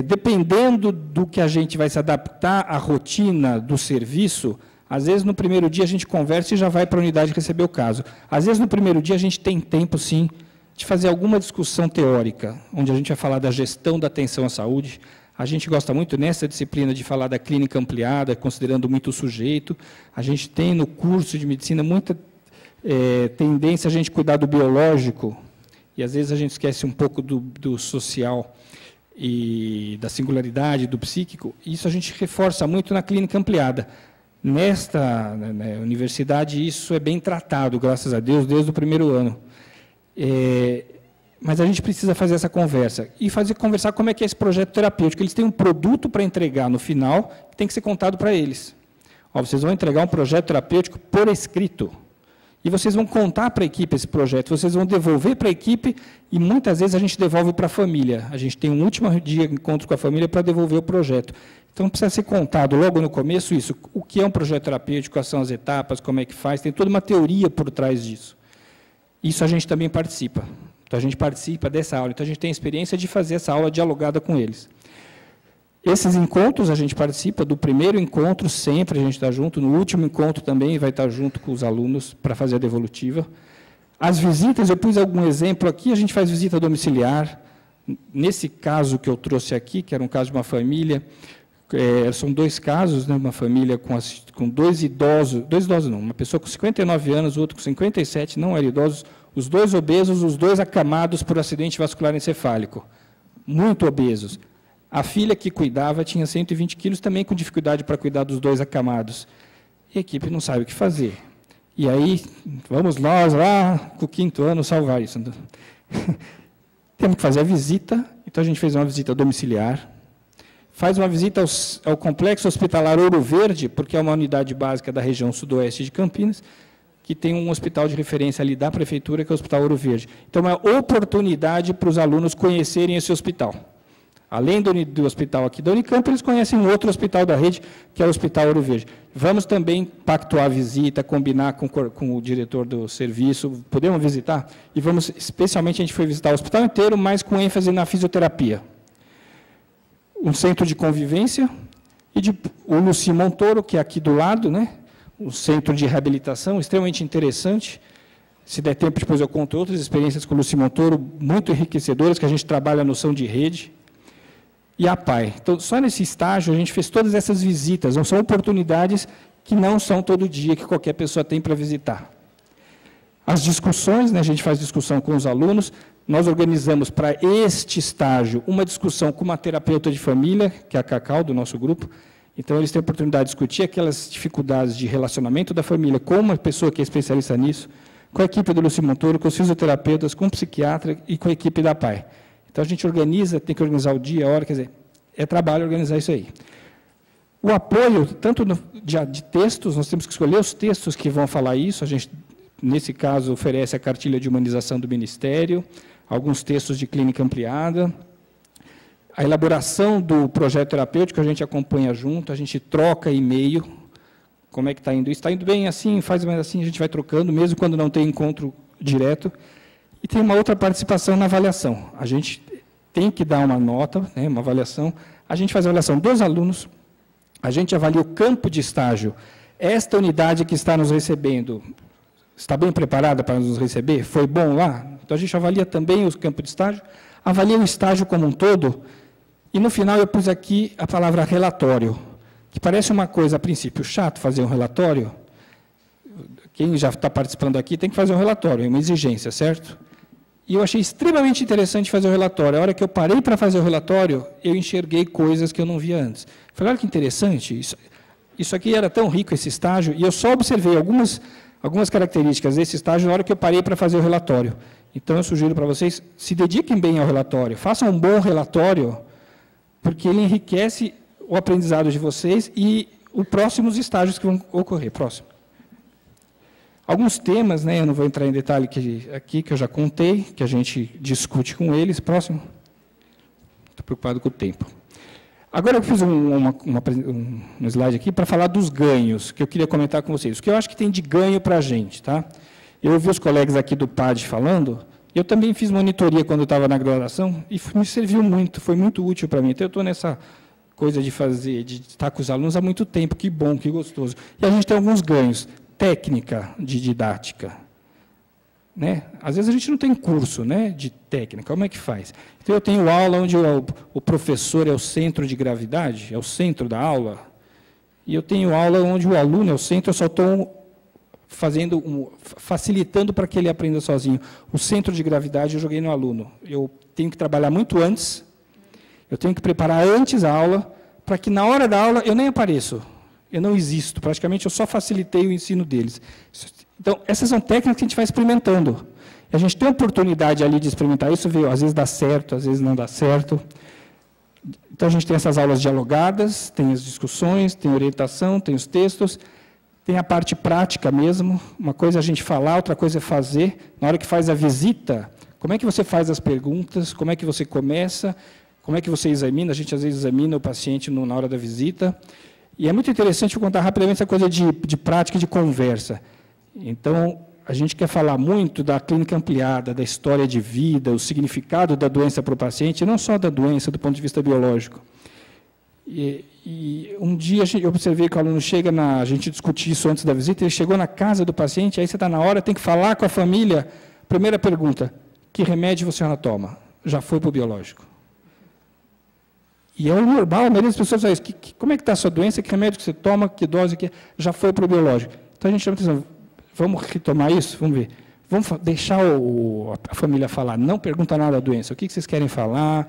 Dependendo do que a gente vai se adaptar à rotina do serviço, às vezes no primeiro dia a gente conversa e já vai para a unidade receber o caso. Às vezes no primeiro dia a gente tem tempo, sim, de fazer alguma discussão teórica, onde a gente vai falar da gestão da atenção à saúde. A gente gosta muito nessa disciplina de falar da clínica ampliada, considerando muito o sujeito. A gente tem no curso de medicina muita tendência a gente cuidar do biológico, e às vezes a gente esquece um pouco do social e da singularidade, do psíquico. Isso a gente reforça muito na clínica ampliada. Nesta universidade, isso é bem tratado, graças a Deus, desde o primeiro ano. Mas a gente precisa fazer essa conversa. E conversar como é que é esse projeto terapêutico. Eles têm um produto para entregar no final, que tem que ser contado para eles. Vocês vão entregar um projeto terapêutico por escrito. E vocês vão contar para a equipe esse projeto, vocês vão devolver para a equipe, e muitas vezes a gente devolve para a família. A gente tem um último dia de encontro com a família para devolver o projeto. Então, precisa ser contado logo no começo isso, o que é um projeto terapêutico, quais são as etapas, como é que faz, tem toda uma teoria por trás disso. Isso a gente também participa. Então, a gente participa dessa aula. Então, a gente tem a experiência de fazer essa aula dialogada com eles. Esses encontros, a gente participa do primeiro encontro, sempre a gente está junto, no último encontro também vai estar junto com os alunos para fazer a devolutiva. As visitas, eu pus algum exemplo aqui, a gente faz visita domiciliar. Nesse caso que eu trouxe aqui, que era um caso de uma família, são 2 casos, né, uma família com 2 idosos não, uma pessoa com 59 anos, outro com 57, não eram idosos, os 2 obesos, os 2 acamados por acidente vascular encefálico, muito obesos. A filha que cuidava tinha 120 quilos, também com dificuldade para cuidar dos 2 acamados. E a equipe não sabe o que fazer. E aí, vamos nós lá, com o 5º ano, salvar isso. Temos que fazer a visita, então a gente fez uma visita domiciliar, faz uma visita ao Complexo Hospitalar Ouro Verde, porque é uma unidade básica da região sudoeste de Campinas, que tem um hospital de referência ali da prefeitura, que é o Hospital Ouro Verde. Então, é uma oportunidade para os alunos conhecerem esse hospital. Além do hospital aqui da Unicamp, eles conhecem um outro hospital da rede, que é o Hospital Ouro Verde. Vamos também pactuar a visita, combinar com o diretor do serviço, podemos visitar? E vamos, especialmente, a gente foi visitar o hospital inteiro, mas com ênfase na fisioterapia. Um centro de convivência, e o Luci Montoro, que é aqui do lado, né? Um centro de reabilitação, extremamente interessante. Se der tempo, depois eu conto outras experiências com o Luci Montoro, muito enriquecedoras, que a gente trabalha a noção de rede. E a PAI. Então, só nesse estágio, a gente fez todas essas visitas. Não são oportunidades que não são todo dia que qualquer pessoa tem para visitar. As discussões, né, a gente faz discussão com os alunos. Nós organizamos para este estágio uma discussão com uma terapeuta de família, que é a Cacau, do nosso grupo. Então, eles têm a oportunidade de discutir aquelas dificuldades de relacionamento da família com uma pessoa que é especialista nisso, com a equipe do Luci Montoro, com os fisioterapeutas, com o psiquiatra e com a equipe da PAI. Então, a gente organiza, tem que organizar o dia, a hora, quer dizer, é trabalho organizar isso aí. O apoio, tanto de textos, nós temos que escolher os textos que vão falar isso, a gente, nesse caso, oferece a cartilha de humanização do Ministério, alguns textos de clínica ampliada, a elaboração do projeto terapêutico a gente acompanha junto, a gente troca e-mail, como é que está indo isso, está indo bem assim, faz mais assim, a gente vai trocando, mesmo quando não tem encontro direto. E tem uma outra participação na avaliação. A gente tem que dar uma nota, né, uma avaliação. A gente faz a avaliação dos alunos, a gente avalia o campo de estágio. Esta unidade que está nos recebendo, está bem preparada para nos receber? Foi bom lá? Então, a gente avalia também o campo de estágio, avalia o estágio como um todo, e, no final, eu pus aqui a palavra relatório, que parece uma coisa, a princípio, chato fazer um relatório. Quem já está participando aqui tem que fazer um relatório, é uma exigência, certo? E eu achei extremamente interessante fazer o relatório. A hora que eu parei para fazer o relatório, eu enxerguei coisas que eu não via antes. Falei, olha que interessante, isso aqui era tão rico, esse estágio, e eu só observei algumas algumas características desse estágio na hora que eu parei para fazer o relatório. Então, eu sugiro para vocês, se dediquem bem ao relatório, façam um bom relatório, porque ele enriquece o aprendizado de vocês e os próximos estágios que vão ocorrer. Próximo. Alguns temas, né, eu não vou entrar em detalhe aqui, que eu já contei, que a gente discute com eles. Próximo. Estou preocupado com o tempo. Agora eu fiz um slide aqui para falar dos ganhos, que eu queria comentar com vocês. O que eu acho que tem de ganho para a gente. Tá? Eu ouvi os colegas aqui do PAD falando, eu também fiz monitoria quando eu estava na graduação, e me serviu muito, foi muito útil para mim. Então, eu estou nessa coisa de estar com os alunos há muito tempo, que bom, que gostoso. E a gente tem alguns ganhos. Técnica de didática. Né? Às vezes a gente não tem curso, né, de técnica, como é que faz? Então eu tenho aula onde o professor é o centro de gravidade, é o centro da aula, e eu tenho aula onde o aluno é o centro, eu só estou facilitando para que ele aprenda sozinho. O centro de gravidade eu joguei no aluno. Eu tenho que trabalhar muito antes, eu tenho que preparar antes a aula, para que na hora da aula eu nem apareço, eu não existo, praticamente eu só facilitei o ensino deles. Então, essas são técnicas que a gente vai experimentando. A gente tem a oportunidade ali de experimentar isso, viu? Às vezes dá certo, às vezes não dá certo. Então, a gente tem essas aulas dialogadas, tem as discussões, tem orientação, tem os textos, tem a parte prática mesmo. Uma coisa é a gente falar, outra coisa é fazer. Na hora que faz a visita, como é que você faz as perguntas, como é que você começa, como é que você examina. A gente, às vezes, examina o paciente na hora da visita. E é muito interessante eu contar rapidamente essa coisa de prática e de conversa. Então, a gente quer falar muito da clínica ampliada, da história de vida, o significado da doença para o paciente, não só da doença, do ponto de vista biológico. E um dia eu observei que o aluno chega, a gente discutiu isso antes da visita, ele chegou na casa do paciente, aí você está na hora, tem que falar com a família. Primeira pergunta, que remédio você já toma? Já foi para o biológico. E é o normal, a maioria das pessoas fala isso. Como é que está a sua doença? Que remédio que você toma? Que dose? Já foi para o biológico. Então, a gente chama atenção. Vamos retomar isso? Vamos ver. Vamos deixar a família falar. Não pergunta nada da doença. O que vocês querem falar?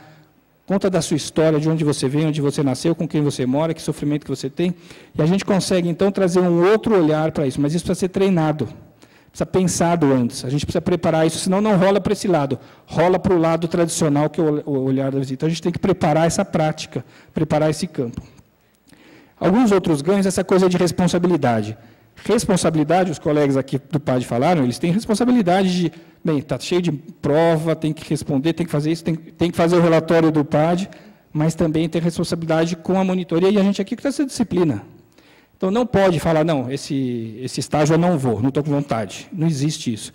Conta da sua história, de onde você vem, onde você nasceu, com quem você mora, que sofrimento que você tem. E a gente consegue, então, trazer um outro olhar para isso. Mas isso precisa ser treinado. Precisa pensado antes. A gente precisa preparar isso, senão não rola para esse lado. Rola para o lado tradicional, que é o olhar da visita. Então, a gente tem que preparar essa prática, preparar esse campo. Alguns outros ganhos, essa coisa de responsabilidade. Responsabilidade, os colegas aqui do PAD falaram, eles têm responsabilidade de, bem, está cheio de prova, tem que responder, tem que fazer isso, tem que fazer o relatório do PAD, mas também tem responsabilidade com a monitoria, e a gente aqui que está essa disciplina. Então, não pode falar, não, esse estágio eu não vou, não estou com vontade. Não existe isso.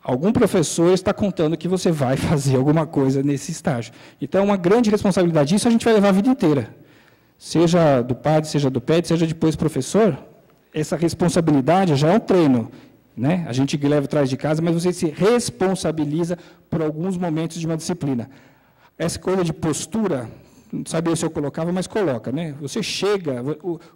Algum professor está contando que você vai fazer alguma coisa nesse estágio. Então, é uma grande responsabilidade. Isso a gente vai levar a vida inteira. Seja do PAD, seja do PED, seja depois professor, essa responsabilidade já é um treino. Né? A gente leva atrás de casa, mas você se responsabiliza por alguns momentos de uma disciplina. Essa coisa de postura, não sabia se eu colocava, mas coloca. Né? Você chega,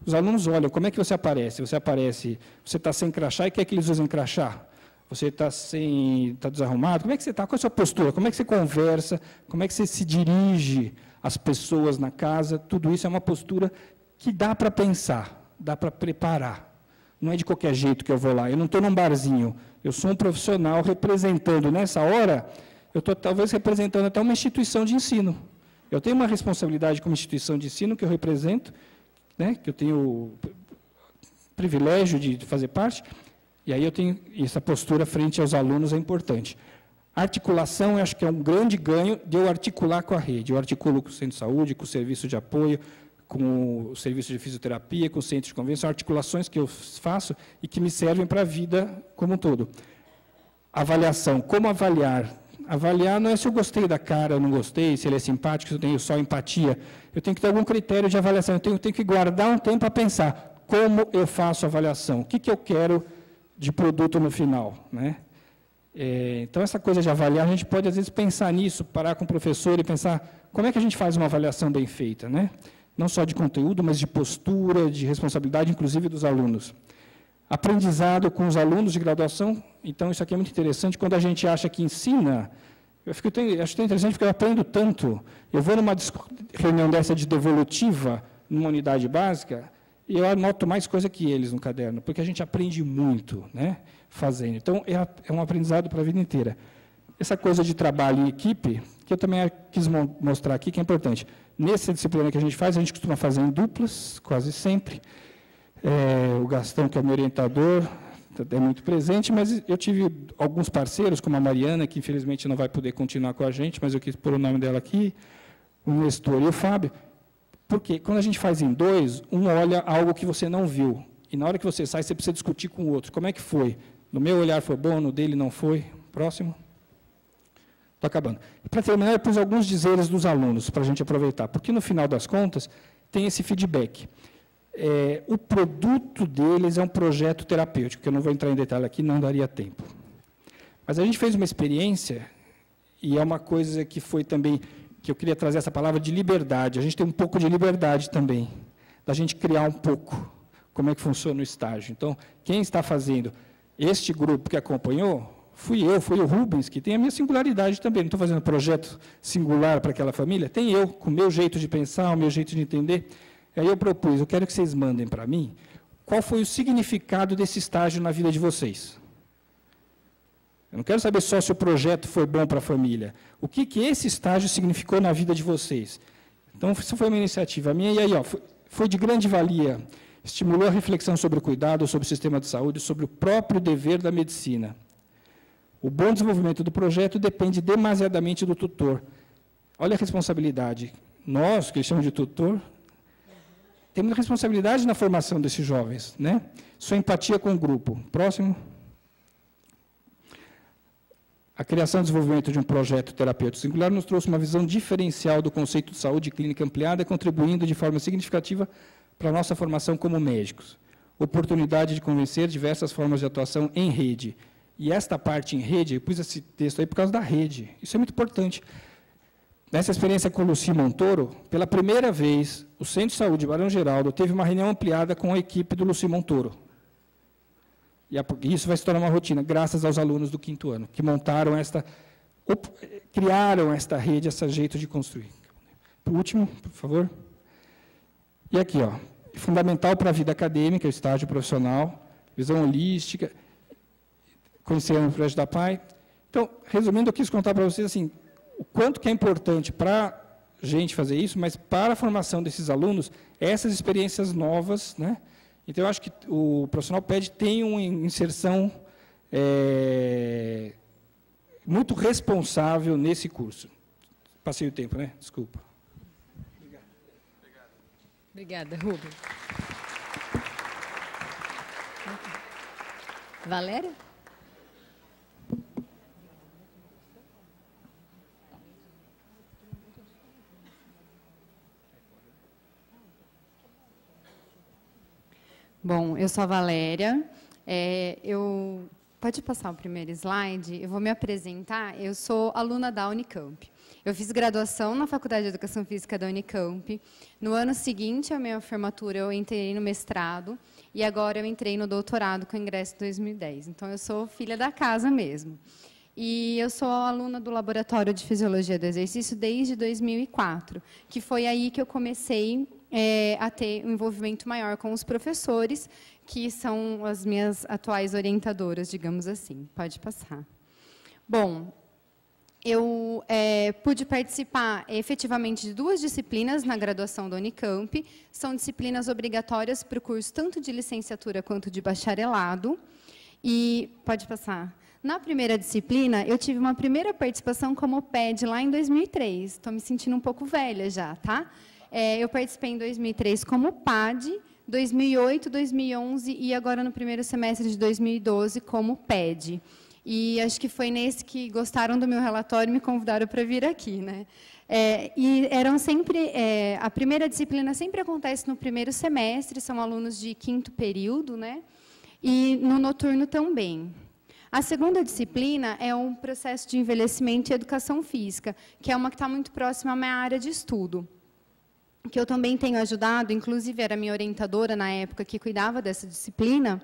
os alunos olham, como é que você aparece? Você está sem crachá e quer que eles usem crachá? Você está desarrumado? Como é que você está? Qual é a sua postura? Como é que você conversa? Como é que você se dirige às pessoas na casa? Tudo isso é uma postura que dá para pensar, dá para preparar. Não é de qualquer jeito que eu vou lá. Eu não estou num barzinho. Eu sou um profissional representando, nessa hora, eu estou talvez representando até uma instituição de ensino. Eu tenho uma responsabilidade como instituição de ensino que eu represento, né, que eu tenho o privilégio de fazer parte, e aí eu tenho essa postura frente aos alunos é importante. A articulação, eu acho que é um grande ganho de eu articular com a rede. Eu articulo com o centro de saúde, com o serviço de apoio, com o serviço de fisioterapia, com o centro de convênio, são articulações que eu faço e que me servem para a vida como um todo. Avaliação, como avaliar? Avaliar não é se eu gostei da cara, eu não gostei, se ele é simpático, se eu tenho só empatia. Eu tenho que ter algum critério de avaliação, eu tenho que guardar um tempo para pensar como eu faço a avaliação, o que eu quero de produto no final. Né? Então, essa coisa de avaliar, a gente pode, às vezes, pensar nisso, parar com o professor e pensar como é que a gente faz uma avaliação bem feita, né? Não só de conteúdo, mas de postura, de responsabilidade, inclusive dos alunos. Aprendizado com os alunos de graduação, então isso aqui é muito interessante, quando a gente acha que ensina, acho tão interessante porque eu aprendo tanto, eu vou numa reunião dessa de devolutiva, numa unidade básica, e eu anoto mais coisa que eles no caderno, porque a gente aprende muito, né, fazendo. Então, é um aprendizado para a vida inteira. Essa coisa de trabalho em equipe, que eu também quis mostrar aqui, que é importante. Nessa disciplina que a gente faz, a gente costuma fazer em duplas, quase sempre. O Gastão, que é o meu orientador, é muito presente, mas eu tive alguns parceiros, como a Mariana, que infelizmente não vai poder continuar com a gente, mas eu quis pôr o nome dela aqui, o Nestor e o Fábio, porque quando a gente faz em dois, um olha algo que você não viu, e na hora que você sai, você precisa discutir com o outro. Como é que foi? No meu olhar foi bom, no dele não foi? Próximo. Estou acabando. E, para terminar, eu pus alguns dizeres dos alunos, para a gente aproveitar, porque, no final das contas, tem esse feedback. O produto deles é um projeto terapêutico, que eu não vou entrar em detalhe aqui, não daria tempo. Mas a gente fez uma experiência, e é uma coisa que foi também, que eu queria trazer essa palavra de liberdade. A gente tem um pouco de liberdade também, da gente criar um pouco como é que funciona o estágio. Então, quem está fazendo este grupo que acompanhou, fui o Rubens, que tem a minha singularidade também. Não estou fazendo projeto singular para aquela família, tem eu, com o meu jeito de pensar, o meu jeito de entender. Aí eu propus, eu quero que vocês mandem para mim qual foi o significado desse estágio na vida de vocês. Eu não quero saber só se o projeto foi bom para a família. O que esse estágio significou na vida de vocês? Então, isso foi uma iniciativa minha, e aí foi de grande valia. Estimulou a reflexão sobre o cuidado, sobre o sistema de saúde, sobre o próprio dever da medicina. O bom desenvolvimento do projeto depende demasiadamente do tutor. Olha a responsabilidade. Nós, que chamamos de tutor, temos responsabilidade na formação desses jovens, né? Sua empatia com o grupo. Próximo. A criação e desenvolvimento de um projeto terapêutico singular nos trouxe uma visão diferencial do conceito de saúde clínica ampliada, contribuindo de forma significativa para a nossa formação como médicos. Oportunidade de convencer diversas formas de atuação em rede. E esta parte em rede, eu pus esse texto aí por causa da rede. Isso é muito importante. Nessa experiência com o Luci Montoro, pela primeira vez, o Centro de Saúde Barão Geraldo teve uma reunião ampliada com a equipe do Luci Montoro. E isso vai se tornar uma rotina, graças aos alunos do 5º ano, que montaram criaram esta rede, esse jeito de construir. O último, por favor. E aqui, fundamental para a vida acadêmica, o estágio profissional, visão holística, conhecendo o Projeto da PAI. Então, resumindo, eu quis contar para vocês assim, o quanto que é importante para a gente fazer isso, mas para a formação desses alunos, essas experiências novas, né? Então, eu acho que o profissional PED tem uma inserção muito responsável nesse curso. Passei o tempo, né? Desculpa. Obrigada, Rubens. Valéria? Bom, eu sou a Valéria. Pode passar o primeiro slide? Eu vou me apresentar. Eu sou aluna da Unicamp. Eu fiz graduação na Faculdade de Educação Física da Unicamp. No ano seguinte à minha formatura, eu entrei no mestrado. E agora eu entrei no doutorado com ingresso em 2010. Então, eu sou filha da casa mesmo. E eu sou aluna do Laboratório de Fisiologia do Exercício desde 2004, que foi aí que eu comecei a ter um envolvimento maior com os professores, que são as minhas atuais orientadoras, digamos assim. Pode passar. Bom, eu pude participar efetivamente de 2 disciplinas na graduação da Unicamp. São disciplinas obrigatórias para o curso tanto de licenciatura quanto de bacharelado. E pode passar. Na primeira disciplina, eu tive uma primeira participação como PED lá em 2003. Estou me sentindo um pouco velha já, tá? Eu participei em 2003 como PAD, 2008, 2011 e agora no primeiro semestre de 2012 como PED. E acho que foi nesse que gostaram do meu relatório e me convidaram para vir aqui, né? E eram sempre a primeira disciplina sempre acontece no primeiro semestre, são alunos de 5º período, né? E no noturno também. A segunda disciplina é um processo de envelhecimento e educação física, que é uma que está muito próxima à minha área de estudo, que eu também tenho ajudado, inclusive era minha orientadora na época que cuidava dessa disciplina,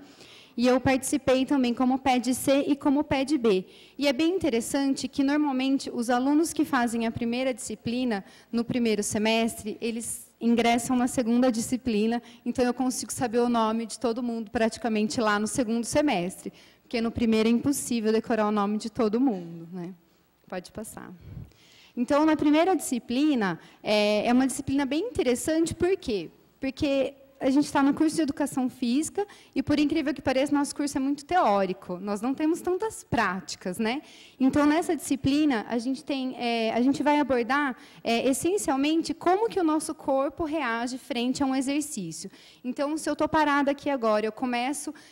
e eu participei também como PED-C e como PED-B. E é bem interessante que, normalmente, os alunos que fazem a primeira disciplina no primeiro semestre, eles ingressam na segunda disciplina, então eu consigo saber o nome de todo mundo praticamente lá no segundo semestre, porque no primeiro é impossível decorar o nome de todo mundo, né? Pode passar. Então, na primeira disciplina, é uma disciplina bem interessante, por quê? Porque a gente está no curso de Educação Física e, por incrível que pareça, nosso curso é muito teórico. Nós não temos tantas práticas, né? Então, nessa disciplina, a gente vai abordar, essencialmente, como que o nosso corpo reage frente a um exercício. Então, se eu estou parada aqui agora, eu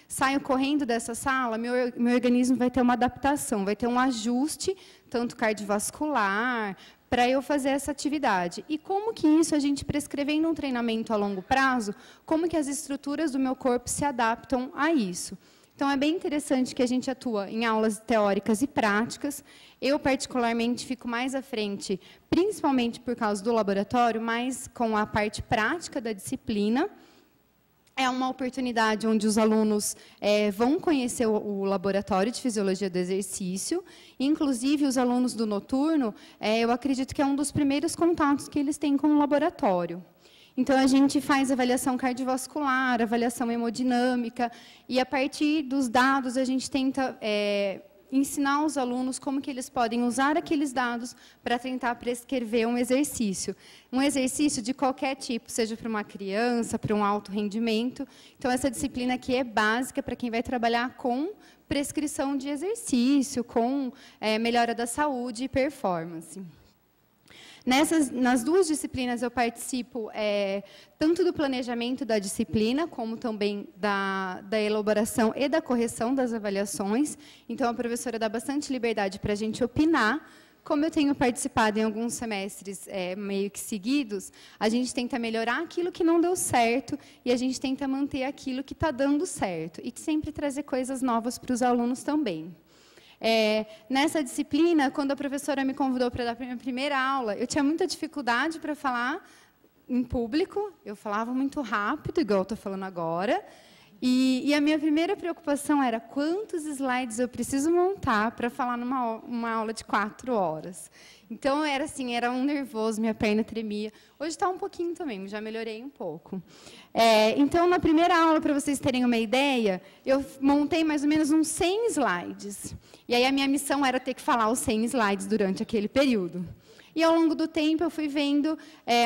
saio correndo dessa sala, meu organismo vai ter uma adaptação, vai ter um ajuste, tanto cardiovascular, para eu fazer essa atividade. E como que isso, a gente prescrevendo um treinamento a longo prazo, como que as estruturas do meu corpo se adaptam a isso? Então, é bem interessante que a gente atua em aulas teóricas e práticas. Eu, particularmente, fico mais à frente, principalmente por causa do laboratório, mas com a parte prática da disciplina. É uma oportunidade onde os alunos vão conhecer o laboratório de fisiologia do exercício. Inclusive, os alunos do noturno, eu acredito que é um dos primeiros contatos que eles têm com o laboratório. Então, a gente faz avaliação cardiovascular, avaliação hemodinâmica, e, a partir dos dados, a gente tenta ensinar os alunos como que eles podem usar aqueles dados para tentar prescrever um exercício. Um exercício de qualquer tipo, seja para uma criança, para um alto rendimento. Então, essa disciplina aqui é básica para quem vai trabalhar com prescrição de exercício, com melhora da saúde e performance. Nas duas disciplinas, eu participo tanto do planejamento da disciplina, como também da elaboração e da correção das avaliações. Então, a professora dá bastante liberdade para a gente opinar. Como eu tenho participado em alguns semestres meio que seguidos, a gente tenta melhorar aquilo que não deu certo e a gente tenta manter aquilo que está dando certo. E sempre trazer coisas novas para os alunos também. Nessa disciplina, quando a professora me convidou para dar a minha primeira aula, eu tinha muita dificuldade para falar em público, eu falava muito rápido, igual eu estou falando agora, e a minha primeira preocupação era quantos slides eu preciso montar para falar numa aula de 4 horas. Então, era um nervoso, minha perna tremia. Hoje está um pouquinho também, já melhorei um pouco. Então, na primeira aula, para vocês terem uma ideia, eu montei mais ou menos uns 100 slides. E aí a minha missão era ter que falar os 100 slides durante aquele período. E, ao longo do tempo, eu fui vendo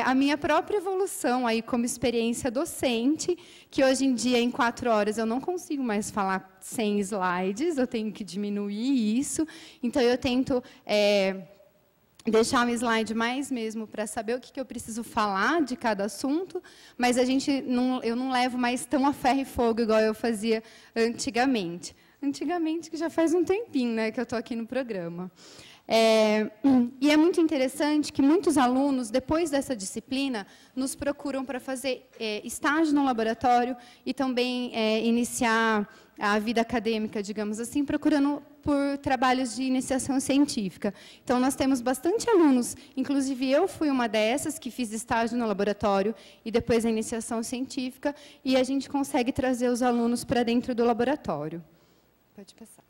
a minha própria evolução aí como experiência docente, que hoje em dia, em 4 horas, eu não consigo mais falar 100 slides, eu tenho que diminuir isso. Então, eu tento deixar um slide mais mesmo para saber o que eu preciso falar de cada assunto, mas eu não levo mais tão a ferro e fogo igual eu fazia antigamente. Antigamente, que já faz um tempinho, né, que eu estou aqui no programa. E é muito interessante que muitos alunos, depois dessa disciplina, nos procuram para fazer estágio no laboratório e também iniciar a vida acadêmica, digamos assim, procurando por trabalhos de iniciação científica. Então, nós temos bastante alunos, inclusive eu fui uma dessas que fiz estágio no laboratório e depois a iniciação científica, e a gente consegue trazer os alunos para dentro do laboratório. Pode passar.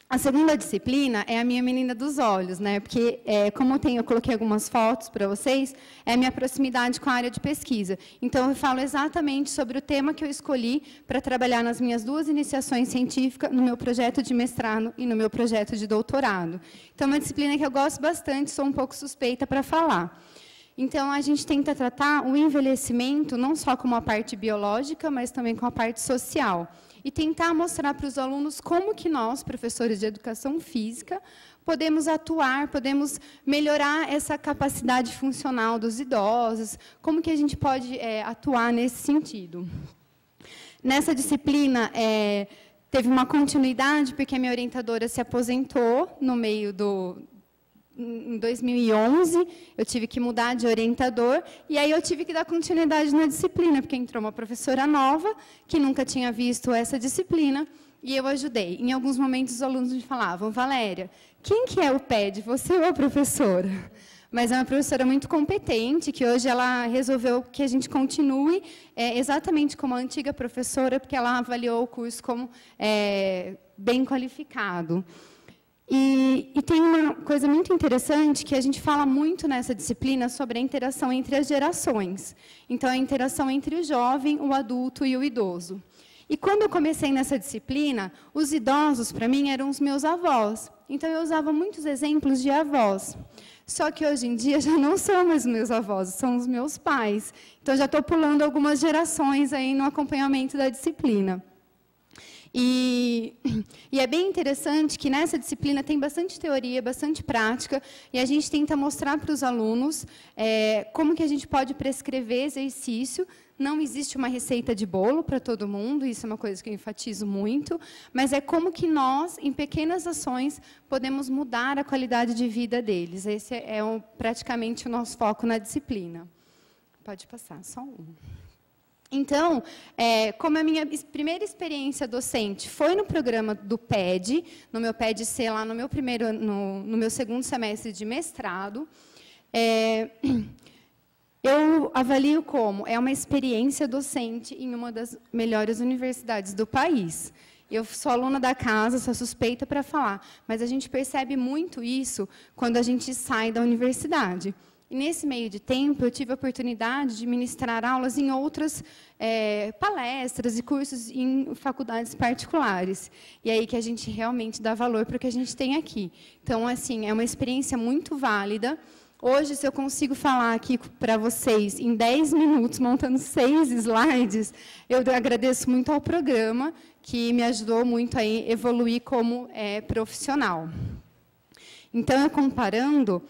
A segunda disciplina é a minha menina dos olhos, né? Porque, como eu coloquei algumas fotos para vocês, é a minha proximidade com a área de pesquisa. Então, eu falo exatamente sobre o tema que eu escolhi para trabalhar nas minhas 2 iniciações científicas, no meu projeto de mestrado e no meu projeto de doutorado. Então, é uma disciplina que eu gosto bastante, sou um pouco suspeita para falar. Então, a gente tenta tratar o envelhecimento não só como a parte biológica, mas também com a parte social. E tentar mostrar para os alunos como que nós, professores de educação física, podemos atuar, podemos melhorar essa capacidade funcional dos idosos, como que a gente pode atuar nesse sentido. Nessa disciplina, teve uma continuidade, porque a minha orientadora se aposentou no meio em 2011, eu tive que mudar de orientador, e aí eu tive que dar continuidade na disciplina, porque entrou uma professora nova, que nunca tinha visto essa disciplina, e eu ajudei. Em alguns momentos, os alunos me falavam, Valéria, quem que é o PED, você ou a professora? Mas é uma professora muito competente, que hoje ela resolveu que a gente continue exatamente como a antiga professora, porque ela avaliou o curso como bem qualificado. E tem uma coisa muito interessante que a gente fala muito nessa disciplina sobre a interação entre as gerações. Então, a interação entre o jovem, o adulto e o idoso. E quando eu comecei nessa disciplina, os idosos, para mim, eram os meus avós. Então, eu usava muitos exemplos de avós. Só que, hoje em dia, já não são mais meus avós, são os meus pais. Então, já estou pulando algumas gerações aí no acompanhamento da disciplina. E é bem interessante que nessa disciplina tem bastante teoria, bastante prática, e a gente tenta mostrar para os alunos como que a gente pode prescrever exercício. Não existe uma receita de bolo para todo mundo, isso é uma coisa que eu enfatizo muito, mas é como que nós, em pequenas ações, podemos mudar a qualidade de vida deles. Esse é praticamente o nosso foco na disciplina. Pode passar, só um. Então, como a minha primeira experiência docente foi no programa do PED, no meu PED-C, lá no meu segundo semestre de mestrado, eu avalio como uma experiência docente em uma das melhores universidades do país. Eu sou aluna da casa, sou suspeita para falar, mas a gente percebe muito isso quando a gente sai da universidade. E, nesse meio de tempo, eu tive a oportunidade de ministrar aulas em outras palestras e cursos em faculdades particulares. E é aí que a gente realmente dá valor para o que a gente tem aqui. Então, assim, é uma experiência muito válida. Hoje, se eu consigo falar aqui para vocês em 10 minutos, montando 6 slides, eu agradeço muito ao programa, que me ajudou muito a evoluir como profissional. Então, comparando...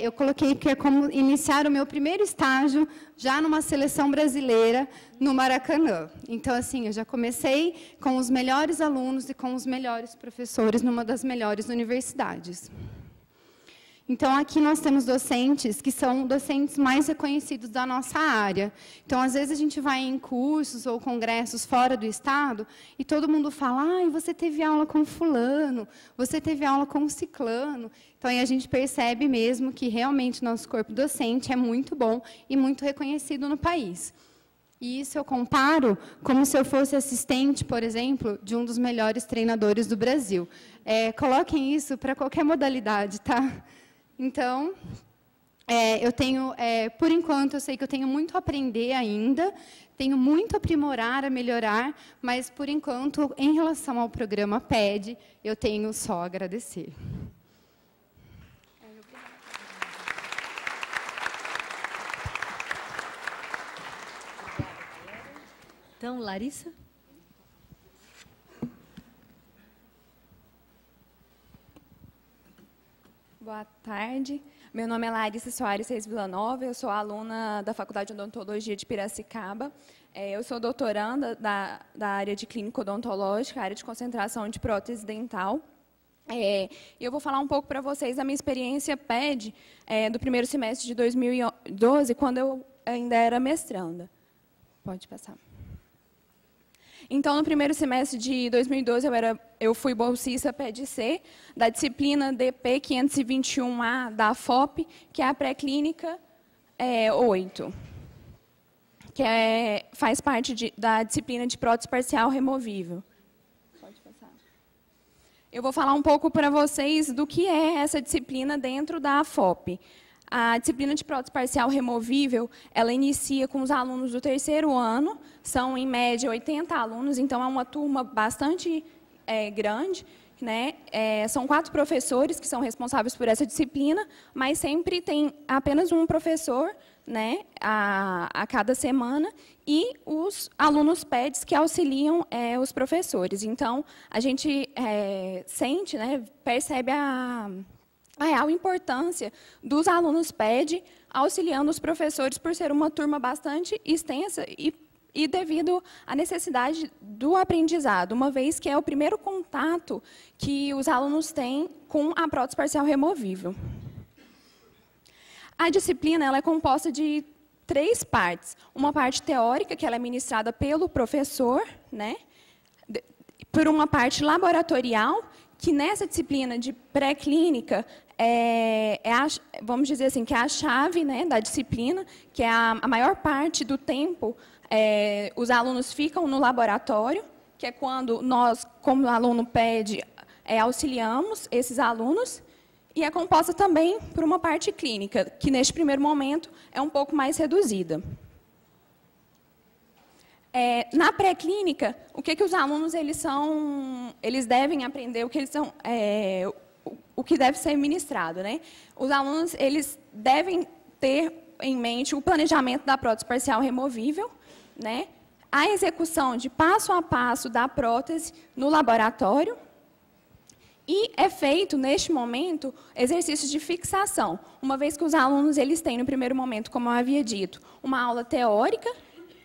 eu coloquei que é como iniciar o meu primeiro estágio já numa seleção brasileira no Maracanã. Então, assim, eu já comecei com os melhores alunos e com os melhores professores numa das melhores universidades. Então, aqui nós temos docentes que são docentes mais reconhecidos da nossa área. Então, às vezes, a gente vai em cursos ou congressos fora do estado e todo mundo fala, você teve aula com fulano, você teve aula com ciclano. Então, aí a gente percebe mesmo que, realmente, o nosso corpo docente é muito bom e muito reconhecido no país. E isso eu comparo como se eu fosse assistente, por exemplo, de um dos melhores treinadores do Brasil. Coloquem isso para qualquer modalidade, tá? Então, eu tenho, por enquanto, eu sei que eu tenho muito a aprender ainda, tenho muito a aprimorar, a melhorar, mas, por enquanto, em relação ao programa PED, eu tenho só a agradecer. Então, Larissa? Boa tarde. Meu nome é Larissa Soares Reis Villanova, eu sou aluna da Faculdade de Odontologia de Piracicaba. Eu sou doutoranda da área de clínica odontológica, área de concentração de prótese dental. Eu vou falar um pouco para vocês da minha experiência PED do primeiro semestre de 2012, quando eu ainda era mestranda. Pode passar. Então, no primeiro semestre de 2012, eu fui bolsista PED-C da disciplina DP 521A da FOP, que é a pré-clínica 8, que faz parte da disciplina de prótese parcial removível. Pode passar. Eu vou falar um pouco para vocês do que é essa disciplina dentro da FOP. A disciplina de prótese parcial removível, ela inicia com os alunos do terceiro ano, são, em média, 80 alunos, então é uma turma bastante grande, né? São 4 professores que são responsáveis por essa disciplina, mas sempre tem apenas um professor, né, a cada semana, e os alunos PEDs que auxiliam os professores. Então, a gente sente, né, percebe a real importância dos alunos PED auxiliando os professores por ser uma turma bastante extensa e devido à necessidade do aprendizado, uma vez que é o primeiro contato que os alunos têm com a prótese parcial removível. A disciplina ela é composta de 3 partes. Uma parte teórica, que ela é ministrada pelo professor, né? Por uma parte laboratorial, que nessa disciplina de pré-clínica vamos dizer assim, que é a chave, né, da disciplina, que é a maior parte do tempo os alunos ficam no laboratório, que é quando nós, como aluno PED, auxiliamos esses alunos. e é composta também por uma parte clínica, que neste primeiro momento é um pouco mais reduzida. Na pré-clínica, o que os alunos eles devem aprender, o que deve ser ministrado, né? Os alunos eles devem ter em mente o planejamento da prótese parcial removível, né? A execução de passo a passo da prótese no laboratório. E é feito, neste momento, exercícios de fixação, uma vez que os alunos eles têm, no primeiro momento, como eu havia dito, uma aula teórica,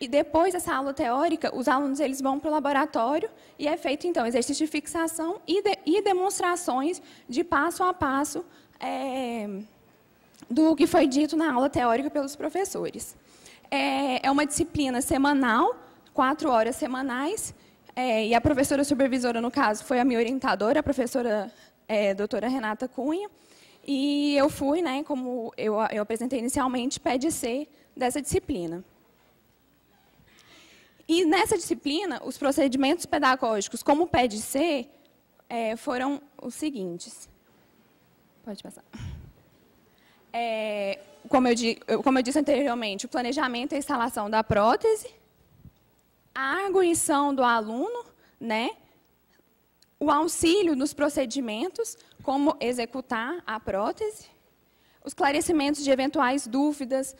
e depois dessa aula teórica, os alunos eles vão para o laboratório e é feito, então, exercício de fixação e demonstrações de passo a passo do que foi dito na aula teórica pelos professores. É uma disciplina semanal, 4 horas semanais, e a professora supervisora, no caso, foi a minha orientadora, a professora doutora Renata Cunha, e eu fui, né, como eu apresentei inicialmente, PED-C dessa disciplina. E nessa disciplina, os procedimentos pedagógicos como PED-C foram os seguintes. Pode passar. Como eu disse anteriormente, o planejamento e a instalação da prótese, a arguição do aluno, né? O auxílio nos procedimentos, como executar a prótese, os esclarecimentos de eventuais dúvidas,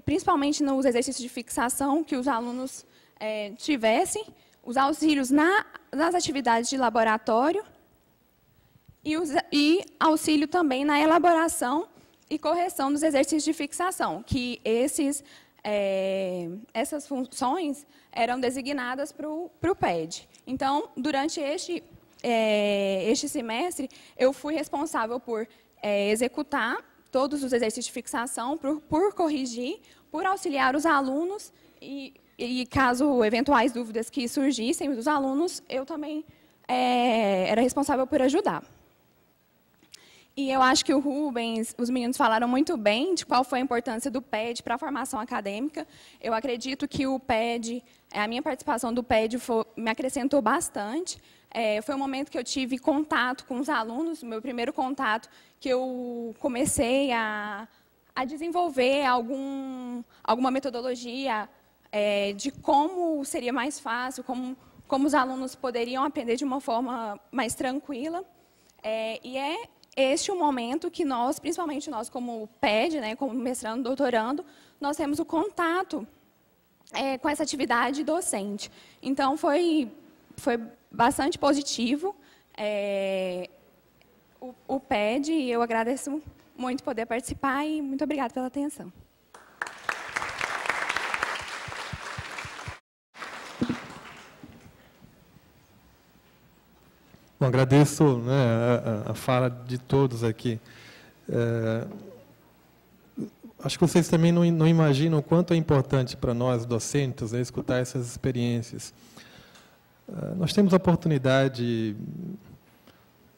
principalmente nos exercícios de fixação que os alunos tivessem, os auxílios nas atividades de laboratório e auxílio também na elaboração e correção dos exercícios de fixação, que essas funções eram designadas para o PED. Então, durante este semestre, eu fui responsável por executar todos os exercícios de fixação, por corrigir, por auxiliar os alunos e caso eventuais dúvidas que surgissem dos alunos, eu também era responsável por ajudar. E eu acho que o Rubens, os meninos falaram muito bem de qual foi a importância do PED para a formação acadêmica. Eu acredito que o PED, a minha participação do PED me acrescentou bastante. Foi um momento que eu tive contato com os alunos, meu primeiro contato, que eu comecei a desenvolver alguma metodologia de como seria mais fácil, como os alunos poderiam aprender de uma forma mais tranquila. E este é o momento que nós, principalmente nós como PED, né, como mestrando, doutorando, nós temos o contato com essa atividade docente. Então, foi bastante positivo o PED, e eu agradeço muito poder participar e muito obrigada pela atenção. Bom, agradeço, né, a fala de todos aqui. Acho que vocês também não imaginam o quanto é importante para nós, docentes, né, escutar essas experiências. Nós temos a oportunidade,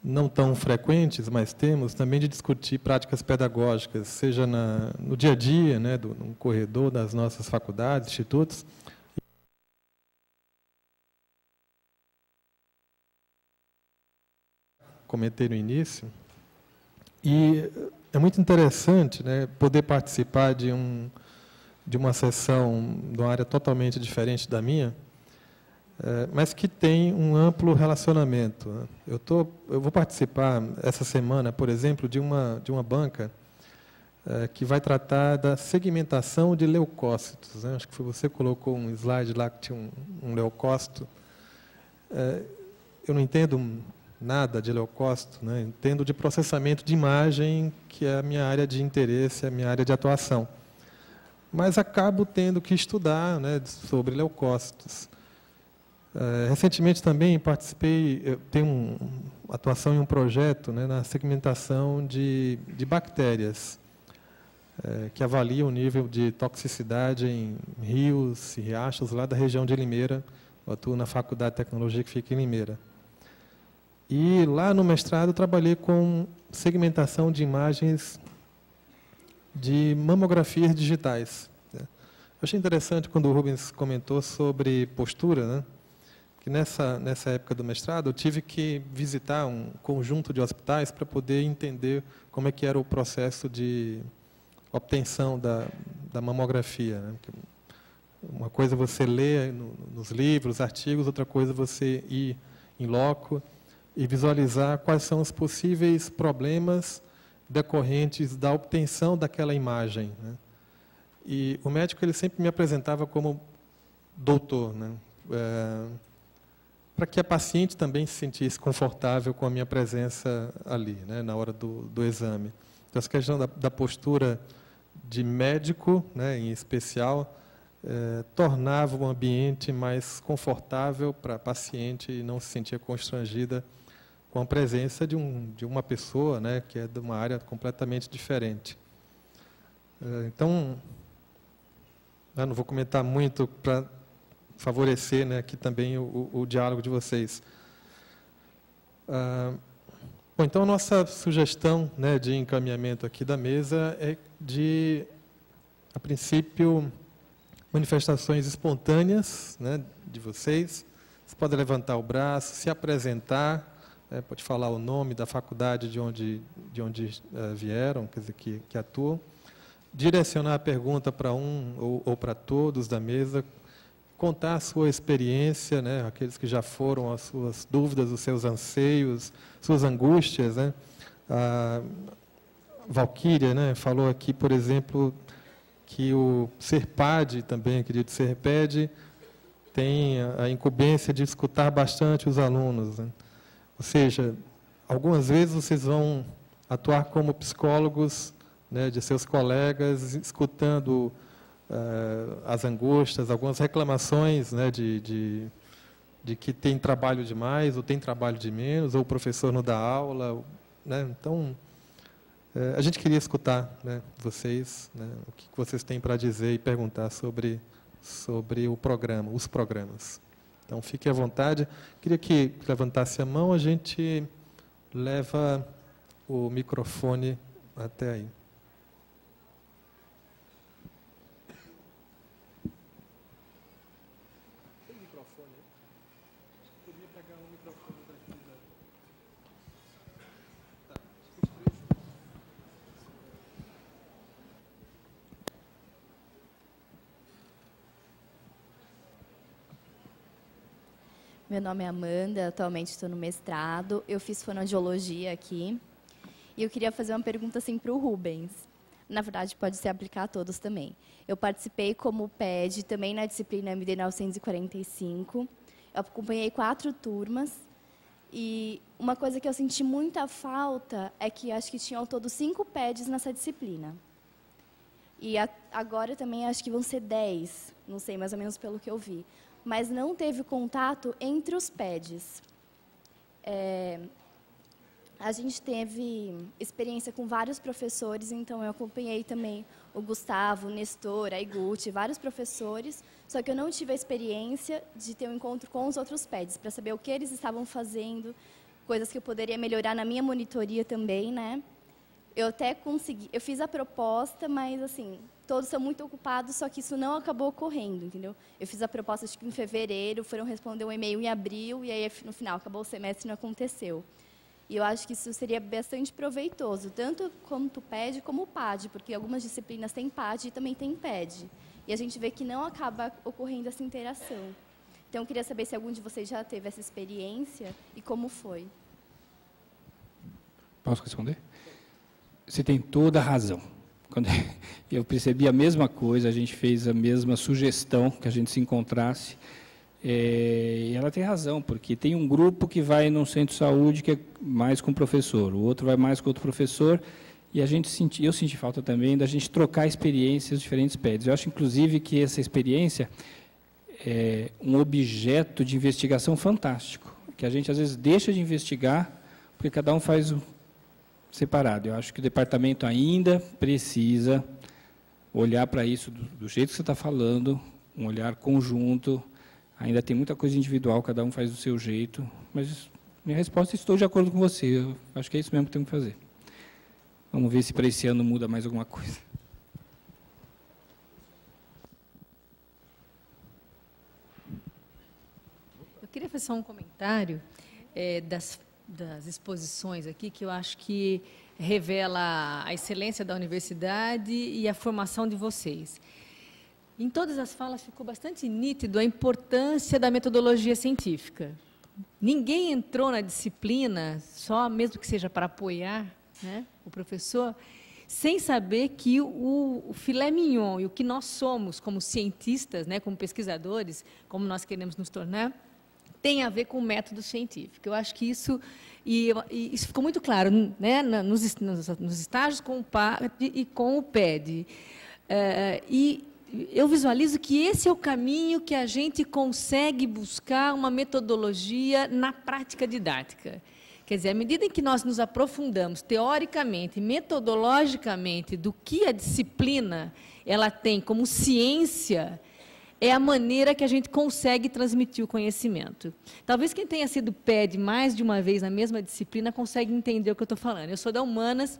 não tão frequentes, mas temos também de discutir práticas pedagógicas, seja no dia a dia, né, no corredor das nossas faculdades, institutos. Comentei no início, e é muito interessante, né, poder participar de uma sessão de uma área totalmente diferente da minha, mas que tem um amplo relacionamento, né? Eu vou participar essa semana, por exemplo, de uma banca que vai tratar da segmentação de leucócitos, né? Acho que você colocou um slide lá que tinha um leucócito. Eu não entendo nada de leucócito, né? Entendo de processamento de imagem, que é a minha área de interesse, a minha área de atuação. Mas acabo tendo que estudar, né, sobre leucócitos. Recentemente também participei, tenho atuação em um projeto, né, na segmentação de bactérias, que avalia o nível de toxicidade em rios e riachos lá da região de Limeira. Eu atuo na Faculdade de Tecnologia que fica em Limeira. E lá no mestrado trabalhei com segmentação de imagens de mamografias digitais. Eu achei interessante quando o Rubens comentou sobre postura, né? que nessa época do mestrado eu tive que visitar um conjunto de hospitais para poder entender como é que era o processo de obtenção da mamografia, né? Uma coisa é você ler nos livros, artigos, outra coisa é você ir em loco e visualizar quais são os possíveis problemas decorrentes da obtenção daquela imagem, né? E o médico ele sempre me apresentava como doutor, né? Para que a paciente também se sentisse confortável com a minha presença ali, né? Na hora do exame. Então, essa questão da postura de médico, né, em especial, tornava o ambiente mais confortável para a paciente e não se sentia constrangida com a presença de uma pessoa, né, que é de uma área completamente diferente. Então, eu não vou comentar muito para favorecer, né, aqui também o diálogo de vocês. Bom, então, a nossa sugestão, né, de encaminhamento aqui da mesa é de, a princípio, manifestações espontâneas, né, de vocês. Você pode levantar o braço, se apresentar, pode falar o nome da faculdade de onde vieram, quer dizer, que atuam, direcionar a pergunta para um ou para todos da mesa, contar a sua experiência, né, aqueles que já foram, as suas dúvidas, os seus anseios, suas angústias, né. A Valquíria, né, falou aqui, por exemplo, que o Serpad também, acredito, Serpad, tem a incumbência de escutar bastante os alunos, né? Ou seja, algumas vezes vocês vão atuar como psicólogos, né, de seus colegas, escutando as angústias, algumas reclamações, né, de que tem trabalho demais, ou tem trabalho de menos, ou o professor não dá aula, né? Então, a gente queria escutar, né, vocês, né, o que vocês têm para dizer e perguntar sobre o programa, os programas. Então, fique à vontade. Queria que levantasse a mão, a gente leva o microfone até aí. Tem microfone aí? Podia pegar um microfone daqui. Meu nome é Amanda, atualmente estou no mestrado. Eu fiz fonoaudiologia aqui. E eu queria fazer uma pergunta assim, para o Rubens. Na verdade, pode se aplicar a todos também. Eu participei como PED, também na disciplina MD 945. Eu acompanhei 4 turmas. E uma coisa que eu senti muita falta é que acho que tinham ao todo 5 PEDs nessa disciplina. E agora também acho que vão ser 10, não sei, mais ou menos pelo que eu vi. Mas não teve contato entre os PEDs. A gente teve experiência com vários professores, então eu acompanhei também o Gustavo, o Nestor, a Iguti, vários professores, só que eu não tive a experiência de ter um encontro com os outros PEDs, para saber o que eles estavam fazendo, coisas que eu poderia melhorar na minha monitoria também, né? Eu até consegui, eu fiz a proposta, mas assim, todos são muito ocupados, só que isso não acabou ocorrendo, entendeu? Eu fiz a proposta acho que em fevereiro, foram responder um e-mail em abril, e aí no final acabou o semestre e não aconteceu. E eu acho que isso seria bastante proveitoso, tanto quanto o PED como o PAD, porque algumas disciplinas têm PAD e também tem PED. E a gente vê que não acaba ocorrendo essa interação. Então, eu queria saber se algum de vocês já teve essa experiência e como foi. Posso responder? Você tem toda a razão. Quando eu percebi a mesma coisa, a gente fez a mesma sugestão, que a gente se encontrasse. E ela tem razão, porque tem um grupo que vai num centro de saúde que é mais com o professor, o outro vai mais com outro professor, e eu senti falta também da gente trocar experiências diferentes PEDs. Eu acho, inclusive, que essa experiência é um objeto de investigação fantástico, que a gente, às vezes, deixa de investigar, porque cada um faz separado. Eu acho que o departamento ainda precisa olhar para isso do jeito que você está falando, um olhar conjunto. Ainda tem muita coisa individual, cada um faz do seu jeito, mas minha resposta, estou de acordo com você. Eu acho que é isso mesmo que temos que fazer. Vamos ver se para esse ano muda mais alguma coisa. Eu queria fazer só um comentário das exposições aqui, que eu acho que revela a excelência da universidade e a formação de vocês. Em todas as falas ficou bastante nítido a importância da metodologia científica. Ninguém entrou na disciplina, só mesmo que seja para apoiar, né, o professor, sem saber que o filé mignon e o que nós somos como cientistas, né, como pesquisadores, como nós queremos nos tornar, tem a ver com o método científico. Eu acho que isso ficou muito claro, né, nos estágios com o PAD e com o PED. E eu visualizo que esse é o caminho que a gente consegue buscar uma metodologia na prática didática. Quer dizer, à medida em que nós nos aprofundamos teoricamente, metodologicamente, do que a disciplina ela tem como ciência, é a maneira que a gente consegue transmitir o conhecimento. Talvez quem tenha sido PED mais de uma vez na mesma disciplina consegue entender o que eu estou falando. Eu sou da Humanas,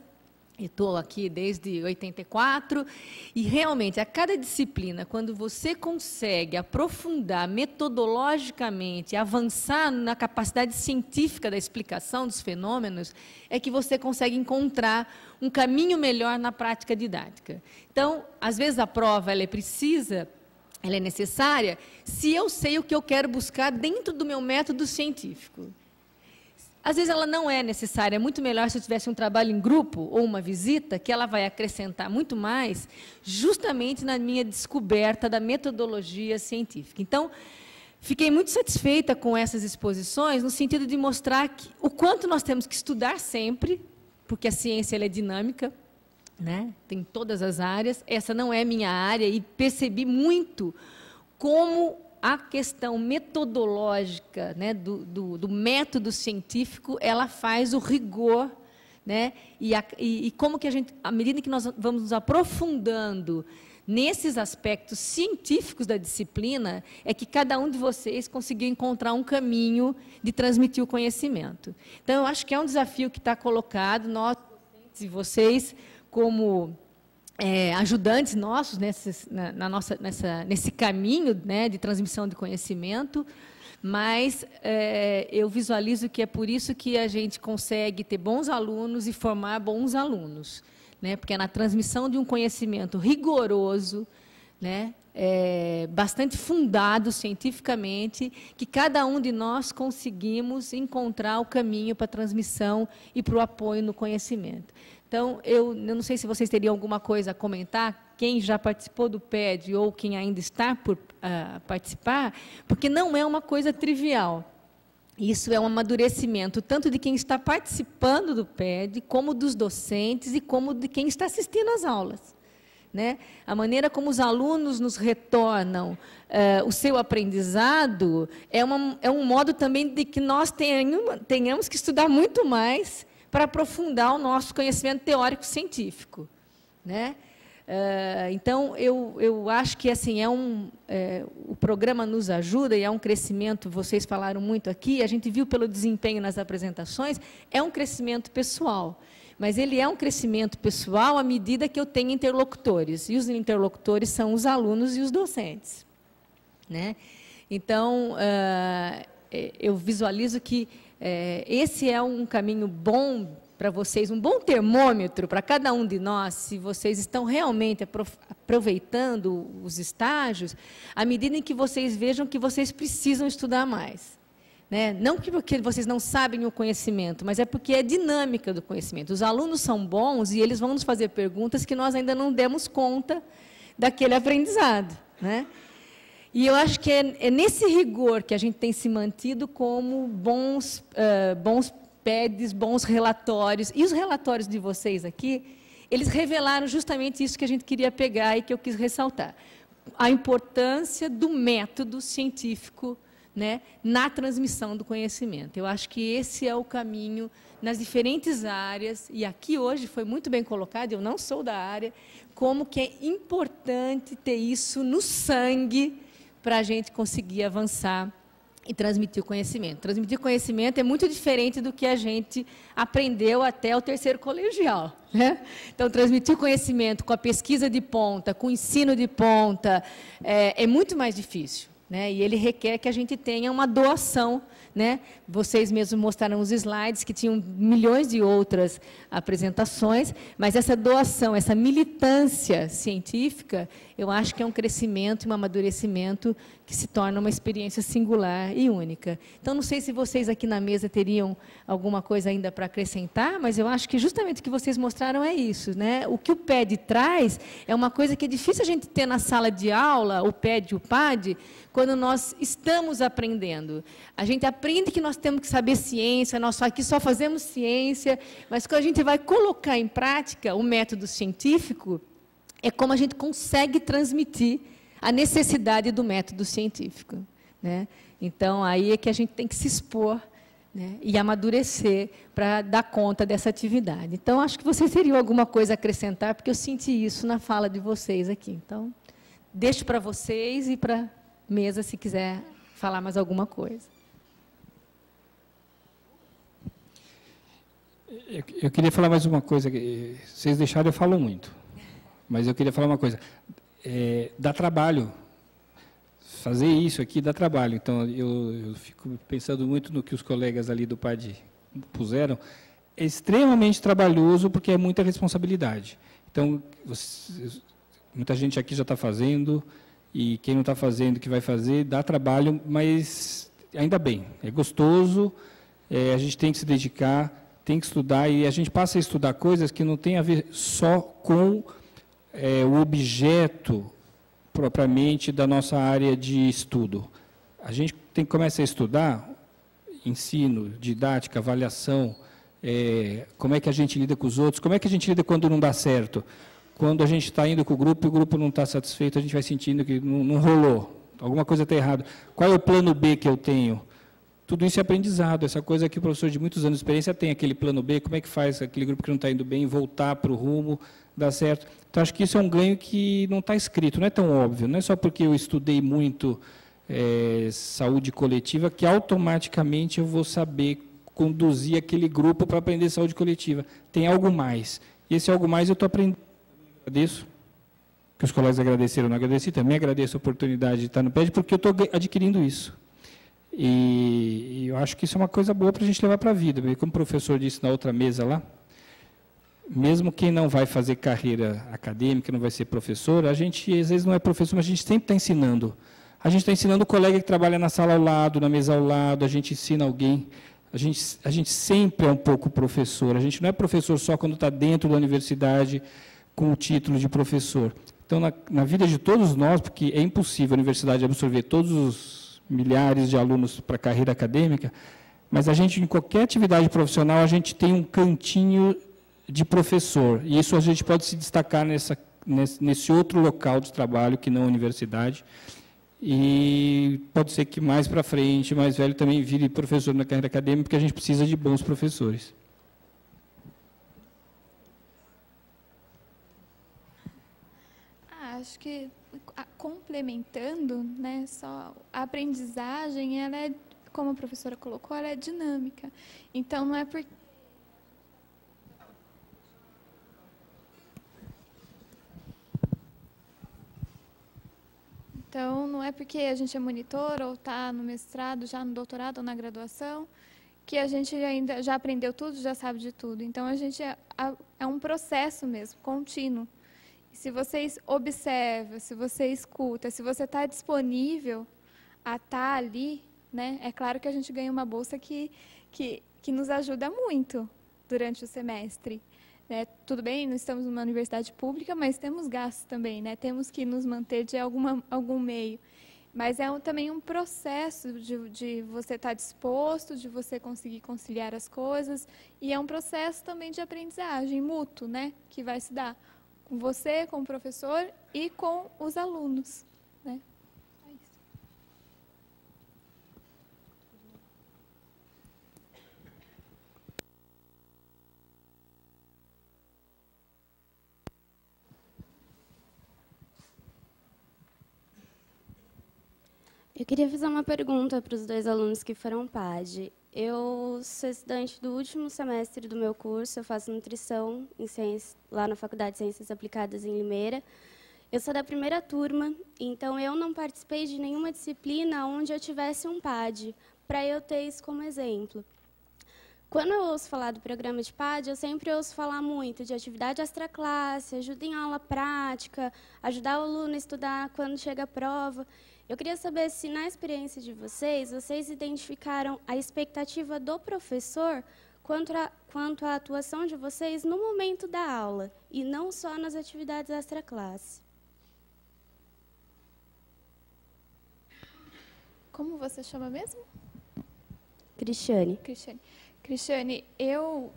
estou aqui desde 84, e realmente, a cada disciplina, quando você consegue aprofundar metodologicamente, avançar na capacidade científica da explicação dos fenômenos, é que você consegue encontrar um caminho melhor na prática didática. Então, às vezes a prova ela é precisa, ela é necessária, se eu sei o que eu quero buscar dentro do meu método científico. Às vezes ela não é necessária, é muito melhor se eu tivesse um trabalho em grupo ou uma visita, que ela vai acrescentar muito mais, justamente na minha descoberta da metodologia científica. Então, fiquei muito satisfeita com essas exposições, no sentido de mostrar o quanto nós temos que estudar sempre, porque a ciência ela é dinâmica, né? Tem todas as áreas, essa não é minha área, e percebi muito como a questão metodológica, né, do método científico, ela faz o rigor, né, e como que a gente, à medida que nós vamos nos aprofundando nesses aspectos científicos da disciplina, é que cada um de vocês conseguiu encontrar um caminho de transmitir o conhecimento. Então, eu acho que é um desafio que está colocado, nós e vocês, como ajudantes nossos nesse caminho, né, de transmissão de conhecimento, mas eu visualizo que é por isso que a gente consegue ter bons alunos e formar bons alunos, né, porque é na transmissão de um conhecimento rigoroso, né, bastante fundado cientificamente, que cada um de nós conseguimos encontrar o caminho para a transmissão e para o apoio no conhecimento. Então, eu não sei se vocês teriam alguma coisa a comentar, quem já participou do PED ou quem ainda está por participar, porque não é uma coisa trivial. Isso é um amadurecimento, tanto de quem está participando do PED, como dos docentes e como de quem está assistindo às aulas, né? A maneira como os alunos nos retornam o seu aprendizado é um modo também de que nós tenhamos que estudar muito mais para aprofundar o nosso conhecimento teórico-científico, né? Então, eu acho que assim, o programa nos ajuda, e é um crescimento, vocês falaram muito aqui, a gente viu pelo desempenho nas apresentações, é um crescimento pessoal, mas ele é um crescimento pessoal à medida que eu tenho interlocutores, e os interlocutores são os alunos e os docentes, né? Então, eu visualizo que esse é um caminho bom para vocês, um bom termômetro para cada um de nós, se vocês estão realmente aproveitando os estágios, à medida em que vocês vejam que vocês precisam estudar mais, né? Não porque vocês não sabem o conhecimento, mas é porque é dinâmica do conhecimento. Os alunos são bons e eles vão nos fazer perguntas que nós ainda não demos conta daquele aprendizado, né? E eu acho que é nesse rigor que a gente tem se mantido como bons PEDs, bons relatórios. E os relatórios de vocês aqui, eles revelaram justamente isso que a gente queria pegar e que eu quis ressaltar. A importância do método científico, né, na transmissão do conhecimento. Eu acho que esse é o caminho nas diferentes áreas, e aqui hoje foi muito bem colocado, eu não sou da área, como que é importante ter isso no sangue para a gente conseguir avançar e transmitir o conhecimento. Transmitir conhecimento é muito diferente do que a gente aprendeu até o terceiro colegial, né? Então, transmitir o conhecimento com a pesquisa de ponta, com o ensino de ponta, é muito mais difícil, né? E ele requer que a gente tenha uma doação, né? Vocês mesmos mostraram os slides, que tinham milhões de outras apresentações, mas essa doação, essa militância científica, eu acho que é um crescimento e um amadurecimento que se torna uma experiência singular e única. Então, não sei se vocês aqui na mesa teriam alguma coisa ainda para acrescentar, mas eu acho que justamente o que vocês mostraram é isso, né? O que o PED traz é uma coisa que é difícil a gente ter na sala de aula, o PED e o PAD, quando nós estamos aprendendo. A gente aprende que nós temos que saber ciência, nós aqui só fazemos ciência, mas quando a gente vai colocar em prática o método científico, é como a gente consegue transmitir a necessidade do método científico, né? Então, aí é que a gente tem que se expor, né, e amadurecer para dar conta dessa atividade. Então, acho que vocês teriam alguma coisa a acrescentar, porque eu senti isso na fala de vocês aqui. Então, deixo para vocês e para a mesa, se quiser falar mais alguma coisa. Eu queria falar mais uma coisa. Se vocês deixarem, eu falo muito. Mas eu queria falar uma coisa. Dá trabalho. Fazer isso aqui dá trabalho. Então, eu fico pensando muito no que os colegas ali do PAD puseram. É extremamente trabalhoso, porque é muita responsabilidade. Então, muita gente aqui já está fazendo, e quem não está fazendo, que vai fazer, dá trabalho, mas ainda bem. É gostoso, a gente tem que se dedicar, tem que estudar, e a gente passa a estudar coisas que não tem a ver só com o objeto propriamente da nossa área de estudo. A gente tem que começar a estudar ensino, didática, avaliação, como é que a gente lida com os outros, como é que a gente lida quando não dá certo. Quando a gente está indo com o grupo não está satisfeito, a gente vai sentindo que não rolou, alguma coisa está errada. Qual é o plano B que eu tenho? Tudo isso é aprendizado, essa coisa que o professor de muitos anos de experiência tem, aquele plano B, como é que faz aquele grupo que não está indo bem, voltar para o rumo, dar certo. Então, acho que isso é um ganho que não está escrito, não é tão óbvio, não é só porque eu estudei muito saúde coletiva que automaticamente eu vou saber conduzir aquele grupo para aprender saúde coletiva. Tem algo mais. E esse algo mais eu estou aprendendo. Agradeço, que os colegas agradeceram, não agradeci, também agradeço a oportunidade de estar no PED, porque eu estou adquirindo isso. E eu acho que isso é uma coisa boa para a gente levar para a vida. Como o professor disse na outra mesa lá, mesmo quem não vai fazer carreira acadêmica, não vai ser professor, a gente às vezes não é professor, mas a gente sempre está ensinando. A gente está ensinando o colega que trabalha na sala ao lado, na mesa ao lado, a gente ensina alguém. A gente sempre é um pouco professor. A gente não é professor só quando está dentro da universidade com o título de professor. Então, na vida de todos nós, porque é impossível a universidade absorver todos os milhares de alunos para a carreira acadêmica, mas a gente, em qualquer atividade profissional, a gente tem um cantinho de professor. E isso a gente pode se destacar nesse outro local de trabalho, que não a universidade. E pode ser que mais para frente, mais velho, também vire professor na carreira acadêmica, porque a gente precisa de bons professores. Acho que, complementando, né, só a aprendizagem, ela é, como a professora colocou, ela é dinâmica. Então, não é porque... Então, não é porque a gente é monitor ou está no mestrado, já no doutorado ou na graduação, que a gente ainda já aprendeu tudo, já sabe de tudo. Então, a gente é um processo mesmo, contínuo. Se vocês observam, se você escuta, se você está disponível a estar ali, né, é claro que a gente ganha uma bolsa que nos ajuda muito durante o semestre. Né? Tudo bem, não estamos numa universidade pública, mas temos gastos também, né? Temos que nos manter de algum meio. Mas é também um processo de você estar disposto, de você conseguir conciliar as coisas, e é um processo também de aprendizagem mútuo, né, que vai se dar com você, com o professor e com os alunos. Né? É isso. Eu queria fazer uma pergunta para os dois alunos que foram PAD. Eu sou estudante do último semestre do meu curso, eu faço nutrição lá na Faculdade de Ciências Aplicadas em Limeira. Eu sou da primeira turma, então eu não participei de nenhuma disciplina onde eu tivesse um PAD, para eu ter isso como exemplo. Quando eu ouço falar do programa de PAD, eu sempre ouço falar muito de atividade extraclasse, ajuda em aula prática, ajudar o aluno a estudar quando chega a prova. Eu queria saber se, na experiência de vocês, vocês identificaram a expectativa do professor quanto à atuação de vocês no momento da aula, e não só nas atividades extraclasse. Como você chama mesmo? Cristiane. Cristiane, eu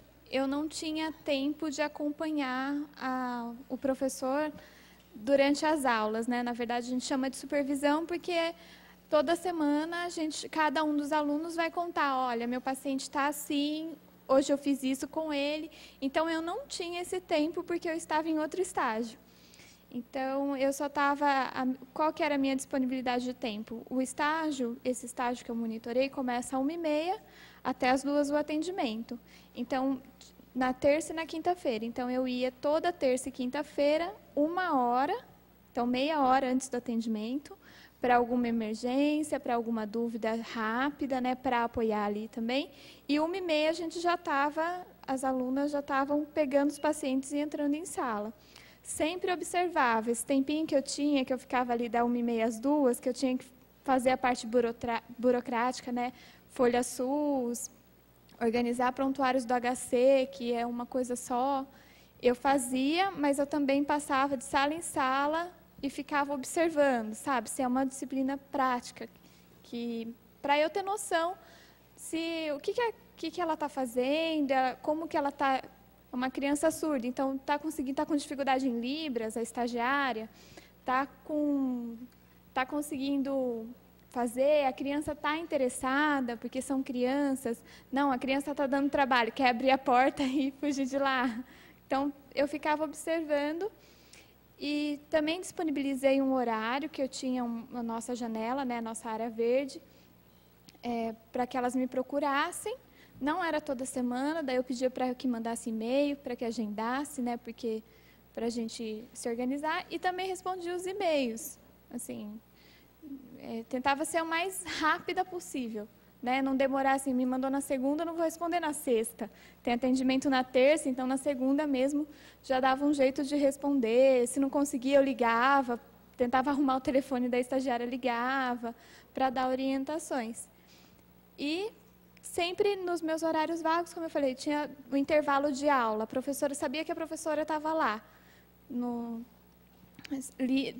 não tinha tempo de acompanhar o professor durante as aulas, né? Na verdade, a gente chama de supervisão porque toda semana cada um dos alunos vai contar, olha, meu paciente está assim, hoje eu fiz isso com ele. Então, eu não tinha esse tempo porque eu estava em outro estágio. Então, eu só estava... Qual que era a minha disponibilidade de tempo? Esse estágio que eu monitorei, começa às 1h30 até às 2h o atendimento. Então, na terça e na quinta-feira. Então, eu ia toda terça e quinta-feira, 1h, então meia hora antes do atendimento, para alguma emergência, para alguma dúvida rápida, né, para apoiar ali também. E 1h30 a gente as alunas já estavam pegando os pacientes e entrando em sala. Sempre observava esse tempinho que eu tinha, que eu ficava ali da 1h30 às 2h, que eu tinha que fazer a parte burocrática, né, folha SUS, organizar prontuários do HC, que é uma coisa só. Eu fazia, mas eu também passava de sala em sala e ficava observando, sabe? Se é uma disciplina prática, para eu ter noção o que ela está fazendo, como que ela está... Uma criança surda, então está com dificuldade em Libras, a estagiária, está conseguindo fazer, a criança está interessada, porque são crianças. Não, a criança está dando trabalho, quer abrir a porta e fugir de lá. Então, eu ficava observando e também disponibilizei um horário que eu tinha a nossa janela, né, a nossa área verde, para que elas me procurassem. Não era toda semana, daí eu pedia para que mandasse e-mail, para que agendasse, né, porque para a gente se organizar, e também respondia os e-mails, assim, tentava ser o mais rápida possível, né, não demorar assim, me mandou na segunda, não vou responder na sexta, tem atendimento na terça, então na segunda mesmo já dava um jeito de responder, se não conseguia eu ligava, tentava arrumar o telefone da estagiária, ligava, para dar orientações. E sempre nos meus horários vagos, como eu falei, tinha o intervalo de aula. A professora sabia que a professora estava lá.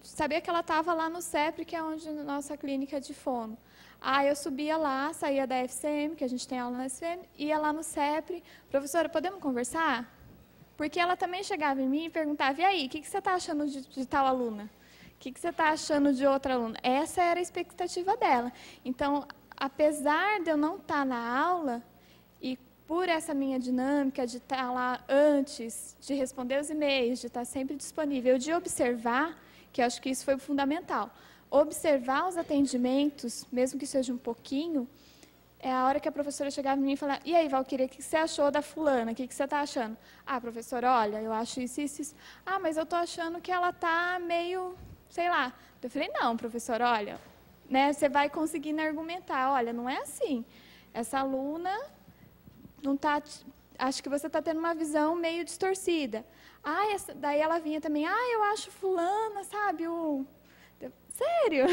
Sabia que ela estava lá no CEPRE, que é onde a nossa clínica de fono. Eu subia lá, saía da FCM, que a gente tem aula na FCM, ia lá no CEPRE. Professora, podemos conversar? Porque ela também chegava em mim e perguntava, e aí, o que você está achando de tal aluna? O que você está achando de outra aluna? Essa era a expectativa dela. Então, apesar de eu não estar na aula, e por essa minha dinâmica de estar lá antes, de responder os e-mails, de estar sempre disponível, de observar, que eu acho que isso foi fundamental, observar os atendimentos, mesmo que seja um pouquinho, é a hora que a professora chegava em mim e falava, e aí, Valquíria, o que você achou da fulana? O que você está achando? Professora, olha, eu acho isso, isso, isso. Mas eu estou achando que ela está meio, sei lá. Eu falei, não, professora, olha... Né, você vai conseguindo argumentar, olha, não é assim. Essa aluna não tá, acho que você está tendo uma visão meio distorcida. Daí ela vinha também, eu acho fulana, sabe? Sério?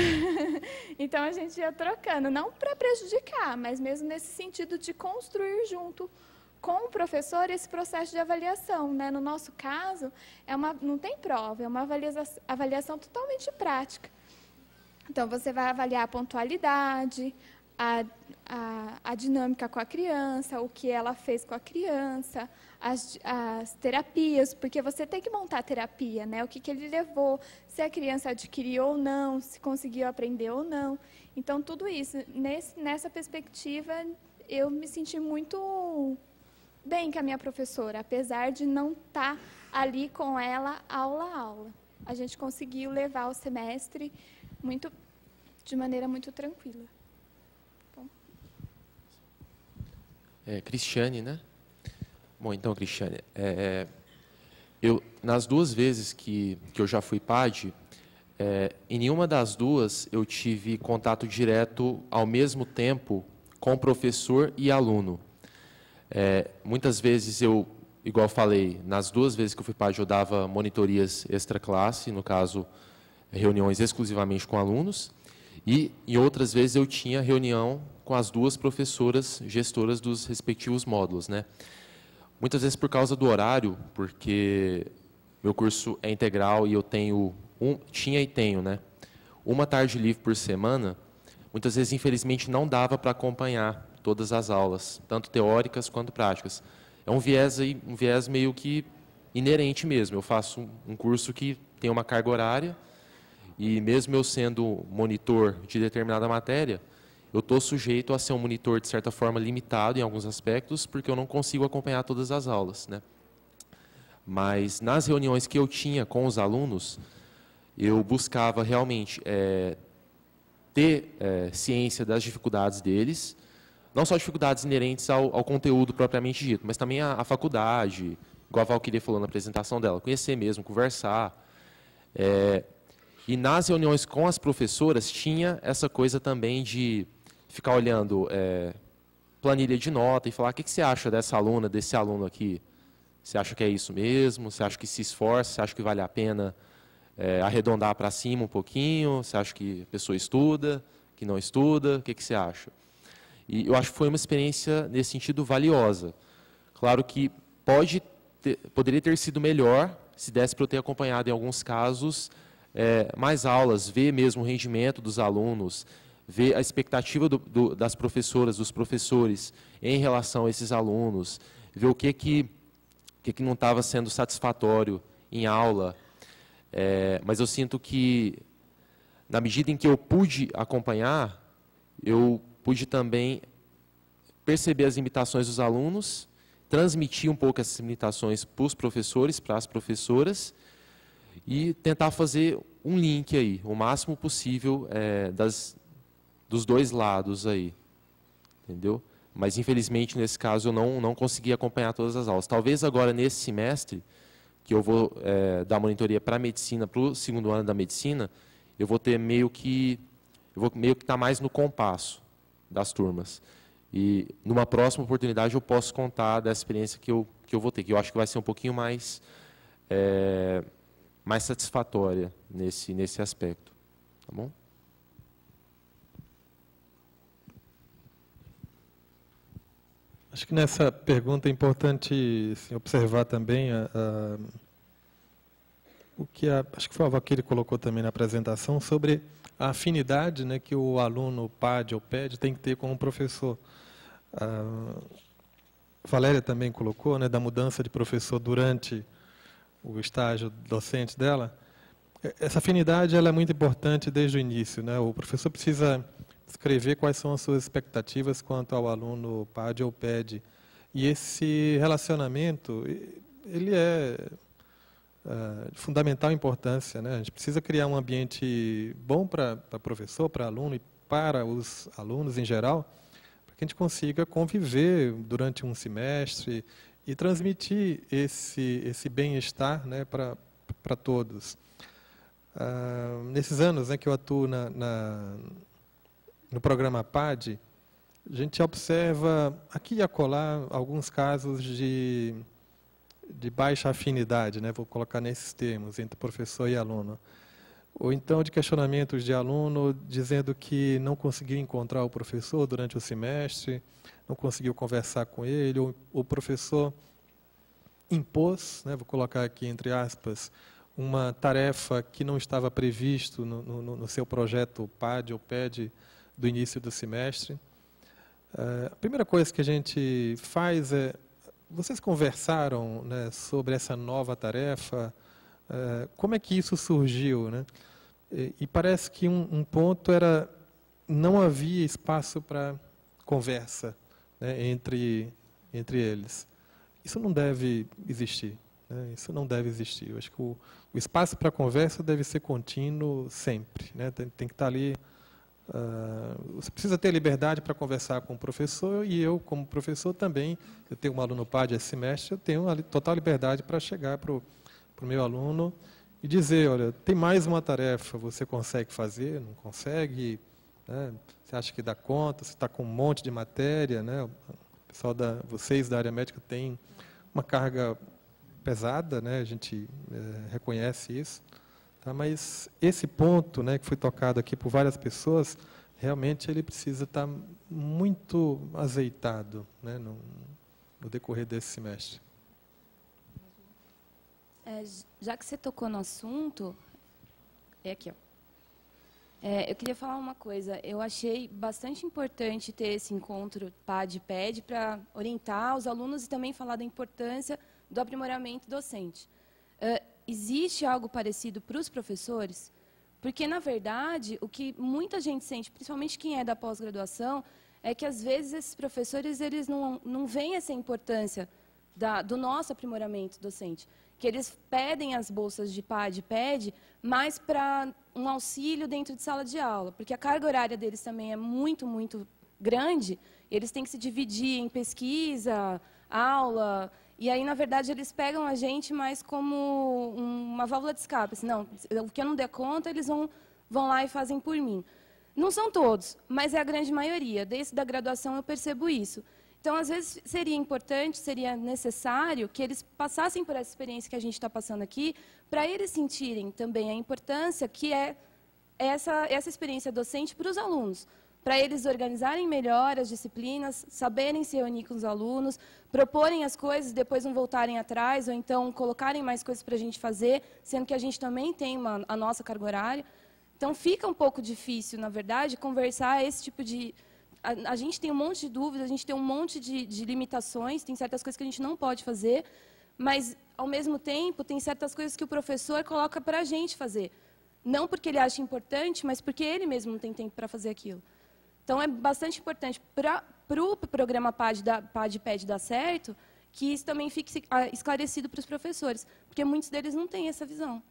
Então a gente ia trocando, não para prejudicar, mas mesmo nesse sentido de construir junto com o professor esse processo de avaliação, né? No nosso caso, não tem prova, é uma avaliação totalmente prática. Então, você vai avaliar a pontualidade, a dinâmica com a criança, o que ela fez com a criança, as terapias, porque você tem que montar a terapia, né? O que ele levou, se a criança adquiriu ou não, se conseguiu aprender ou não. Então, tudo isso, nessa perspectiva, eu me senti muito bem com a minha professora, apesar de não estar ali com ela aula a aula. A gente conseguiu levar o semestre de maneira muito tranquila. Bom. Cristiane, né? Bom, então, Cristiane, Nas 2 vezes que eu já fui PAD, em nenhuma das 2 eu tive contato direto ao mesmo tempo com professor e aluno. Muitas vezes igual eu falei, nas 2 vezes que eu fui PAD eu dava monitorias extra-classe, no caso, reuniões exclusivamente com alunos, e em outras vezes eu tinha reunião com as 2 professoras gestoras dos respectivos módulos, né? Muitas vezes por causa do horário, porque meu curso é integral e eu tinha e tenho, né, uma tarde livre por semana, muitas vezes, infelizmente, não dava para acompanhar todas as aulas, tanto teóricas quanto práticas. É um viés meio que inerente mesmo. Eu faço um curso que tem uma carga horária e, mesmo eu sendo monitor de determinada matéria, eu estou sujeito a ser um monitor, de certa forma, limitado em alguns aspectos, porque eu não consigo acompanhar todas as aulas, né? Mas, nas reuniões que eu tinha com os alunos, eu buscava realmente ter ciência das dificuldades deles, não só dificuldades inerentes ao conteúdo propriamente dito, mas também a faculdade, igual a Valquíria falou na apresentação dela, conhecer mesmo, conversar. E nas reuniões com as professoras, tinha essa coisa também de ficar olhando planilha de nota e falar: o que você acha dessa aluna, desse aluno aqui? Você acha que é isso mesmo? Você acha que se esforça? Você acha que vale a pena arredondar para cima um pouquinho? Você acha que a pessoa estuda, que não estuda? O que você acha? E eu acho que foi uma experiência, nesse sentido, valiosa. Claro que poderia ter sido melhor se desse para eu ter acompanhado, em alguns casos, mais aulas, ver mesmo o rendimento dos alunos, ver a expectativa das professoras, dos professores em relação a esses alunos, ver o que não estava sendo satisfatório em aula. Mas eu sinto que, na medida em que eu pude acompanhar, eu pude também perceber as limitações dos alunos, transmitir um pouco essas limitações para os professores, para as professoras, e tentar fazer um link aí, o máximo possível dos 2 lados aí, entendeu? Mas, infelizmente, nesse caso, eu não consegui acompanhar todas as aulas. Talvez agora, nesse semestre, que eu vou dar monitoria para a medicina, para o 2º ano da medicina, eu vou meio que estar mais no compasso das turmas. E, numa próxima oportunidade, eu posso contar da experiência que eu vou ter, que eu acho que vai ser um pouquinho mais satisfatória nesse aspecto. Tá bom? Acho que nessa pergunta é importante assim, observar também o que acho que foi a Valquíria que colocou também na apresentação sobre a afinidade, né, que o aluno PAD ou PED tem que ter com o professor. A Valéria também colocou, né, da mudança de professor durante o estágio docente dela. Essa afinidade ela é muito importante desde o início, né? O professor precisa escrever quais são as suas expectativas quanto ao aluno PAD ou PED. E esse relacionamento, ele é de fundamental importância, né? A gente precisa criar um ambiente bom para professor, para aluno e para os alunos em geral, para que a gente consiga conviver durante um semestre e transmitir esse bem-estar, né, para todos. Nesses anos, né, que eu atuo no programa PAD, a gente observa aqui e acolá alguns casos de baixa afinidade, né, vou colocar nesses termos, entre professor e aluno. Ou então de questionamentos de aluno dizendo que não conseguiu encontrar o professor durante o semestre, não conseguiu conversar com ele, ou o professor impôs, né, vou colocar aqui entre aspas, uma tarefa que não estava previsto no seu projeto PAD ou PED do início do semestre. A primeira coisa que a gente faz é, vocês conversaram, né, sobre essa nova tarefa, como é que isso surgiu, né? E parece que um ponto era, não havia espaço para conversa, né, entre eles. Isso não deve existir, né? Isso não deve existir. Eu acho que o espaço para conversa deve ser contínuo sempre, né? Tem que estar ali Você precisa ter liberdade para conversar com o professor, e eu, como professor, também, eu tenho um aluno PAD esse semestre, eu tenho a total liberdade para chegar para o meu aluno e dizer, olha, tem mais uma tarefa, você consegue fazer, não consegue, né? Você acha que dá conta, você está com um monte de matéria, né? O pessoal vocês da área médica têm uma carga pesada, né? A gente reconhece isso. Tá, mas esse ponto, né, que foi tocado aqui por várias pessoas, realmente ele precisa estar muito azeitado, né, no decorrer desse semestre. Já que você tocou no assunto, aqui, ó. Eu queria falar uma coisa. Eu achei bastante importante ter esse encontro PAD-PED para orientar os alunos e também falar da importância do aprimoramento docente. Existe algo parecido para os professores? Porque, na verdade, o que muita gente sente, principalmente quem é da pós-graduação, é que, às vezes, esses professores eles não veem essa importância do nosso aprimoramento docente. Que eles pedem as bolsas de PAD e PED mais para um auxílio dentro de sala de aula, porque a carga horária deles também é muito, muito grande, e eles têm que se dividir em pesquisa, aula. E aí, na verdade, eles pegam a gente mais como uma válvula de escape. Assim, não, o que eu não der conta, eles vão lá e fazem por mim. Não são todos, mas é a grande maioria. Desde a graduação eu percebo isso. Então, às vezes, seria importante, seria necessário que eles passassem por essa experiência que a gente está passando aqui, para eles sentirem também a importância que é essa experiência docente para os alunos, para eles organizarem melhor as disciplinas, saberem se reunir com os alunos, proporem as coisas, depois não voltarem atrás, ou então colocarem mais coisas para a gente fazer, sendo que a gente também tem a nossa carga horária. Então, fica um pouco difícil, na verdade, conversar esse tipo de... A gente tem um monte de dúvidas, a gente tem um monte de limitações, tem certas coisas que a gente não pode fazer, mas, ao mesmo tempo, tem certas coisas que o professor coloca para a gente fazer. Não porque ele acha importante, mas porque ele mesmo não tem tempo para fazer aquilo. Então, é bastante importante para o programa PAD-PED dar certo, que isso também fique esclarecido para os professores, porque muitos deles não têm essa visão.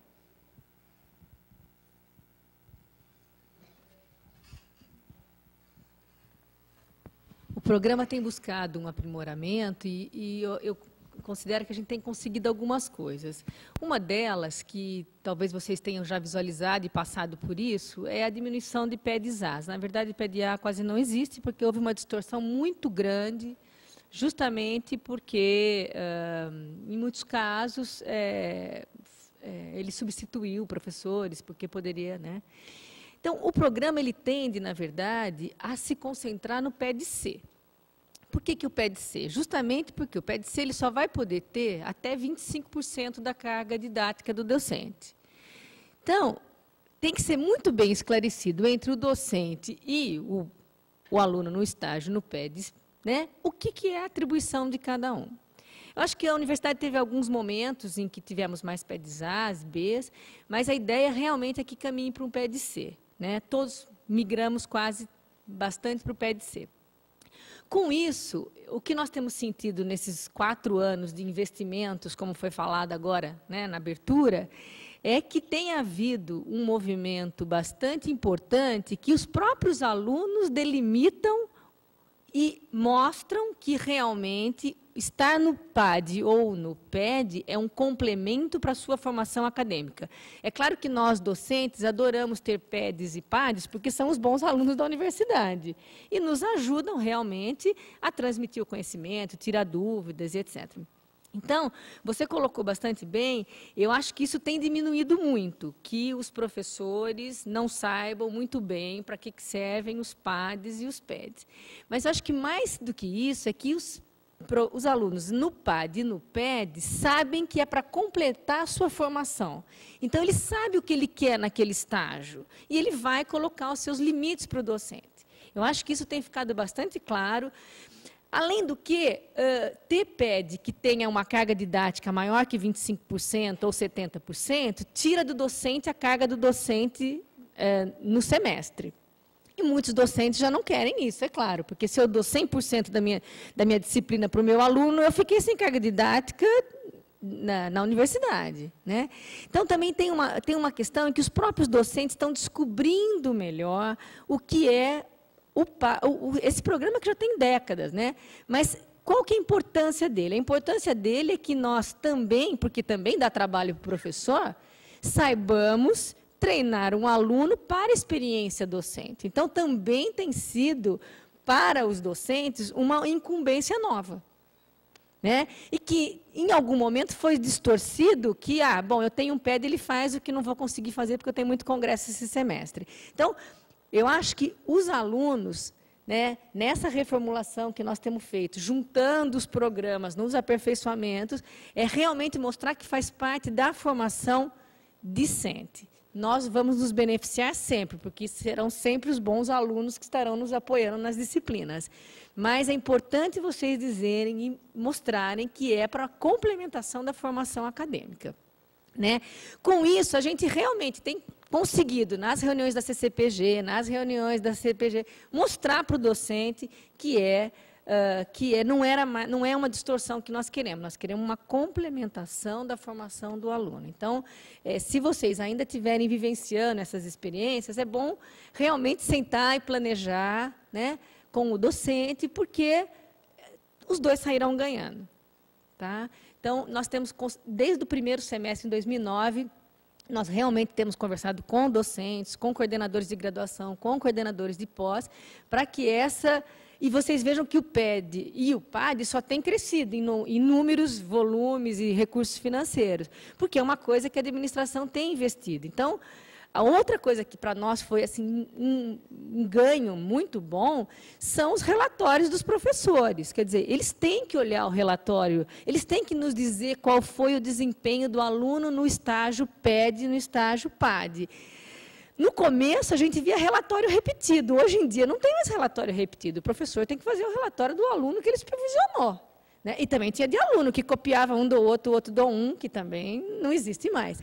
O programa tem buscado um aprimoramento e eu considero que a gente tem conseguido algumas coisas. Uma delas, que talvez vocês tenham já visualizado e passado por isso, é a diminuição de PED-AS. Na verdade, PED-A quase não existe, porque houve uma distorção muito grande, justamente porque, em muitos casos, ele substituiu professores, porque poderia... né? Então, o programa ele tende, na verdade, a se concentrar no PED-C. Por que o PED-C? Justamente porque o PED-C ele só vai poder ter até 25% da carga didática do docente. Então, tem que ser muito bem esclarecido entre o docente e o aluno no estágio, no PED, né, o que é a atribuição de cada um. Eu acho que a universidade teve alguns momentos em que tivemos mais PEDs A's, B's, mas a ideia realmente é que caminhe para um PED-C. Né? Todos migramos quase bastante para o PED-C. Com isso, o que nós temos sentido nesses 4 anos de investimentos, como foi falado agora, né, na abertura, é que tem havido um movimento bastante importante que os próprios alunos delimitam e mostram que realmente estar no PAD ou no PED é um complemento para a sua formação acadêmica. É claro que nós, docentes, adoramos ter PEDs e PADs, porque são os bons alunos da universidade e nos ajudam realmente a transmitir o conhecimento, tirar dúvidas, etc. Então, você colocou bastante bem, eu acho que isso tem diminuído muito, que os professores não saibam muito bem para que servem os PADs e os PEDs. Mas eu acho que mais do que isso é que os alunos no PAD e no PED sabem que é para completar a sua formação. Então, ele sabe o que ele quer naquele estágio e ele vai colocar os seus limites para o docente. Eu acho que isso tem ficado bastante claro. Além do que, ter PED que tenha uma carga didática maior que 25% ou 70%, tira do docente a carga do docente no semestre. E muitos docentes já não querem isso, é claro, porque se eu dou 100% da minha disciplina para o meu aluno, eu fiquei sem carga didática na universidade, né? Então, também tem uma questão em que os próprios docentes estão descobrindo melhor o que é esse programa que já tem décadas, né? Mas qual que é a importância dele? A importância dele é que nós também, porque também dá trabalho para o professor, saibamos treinar um aluno para a experiência docente. Então, também tem sido, para os docentes, uma incumbência nova. Né? E que, em algum momento, foi distorcido que, bom, eu tenho um PED, ele faz o que não vou conseguir fazer porque eu tenho muito congresso esse semestre. Então, eu acho que os alunos, né, nessa reformulação que nós temos feito, juntando os programas nos aperfeiçoamentos, é realmente mostrar que faz parte da formação discente. Nós vamos nos beneficiar sempre, porque serão sempre os bons alunos que estarão nos apoiando nas disciplinas. Mas é importante vocês dizerem e mostrarem que é para a complementação da formação acadêmica. Né? Com isso, a gente realmente tem conseguido, nas reuniões da CCPG, nas reuniões da CPG, mostrar para o docente que não é uma distorção que nós queremos uma complementação da formação do aluno. Então, se vocês ainda estiverem vivenciando essas experiências, é bom realmente sentar e planejar, né, com o docente, porque os dois sairão ganhando. Tá? Então, nós temos, desde o primeiro semestre, em 2009, nós realmente temos conversado com docentes, com coordenadores de graduação, com coordenadores de pós, para que E vocês vejam que o PED e o PAD só têm crescido em números, volumes e recursos financeiros, porque é uma coisa que a administração tem investido. Então, a outra coisa que para nós foi assim, um ganho muito bom são os relatórios dos professores. Quer dizer, eles têm que olhar o relatório, eles têm que nos dizer qual foi o desempenho do aluno no estágio PED e no estágio PAD. No começo, a gente via relatório repetido. Hoje em dia, não tem mais relatório repetido. O professor tem que fazer o relatório do aluno que ele supervisionou. Né? E também tinha de aluno que copiava um do outro, o outro do um, que também não existe mais.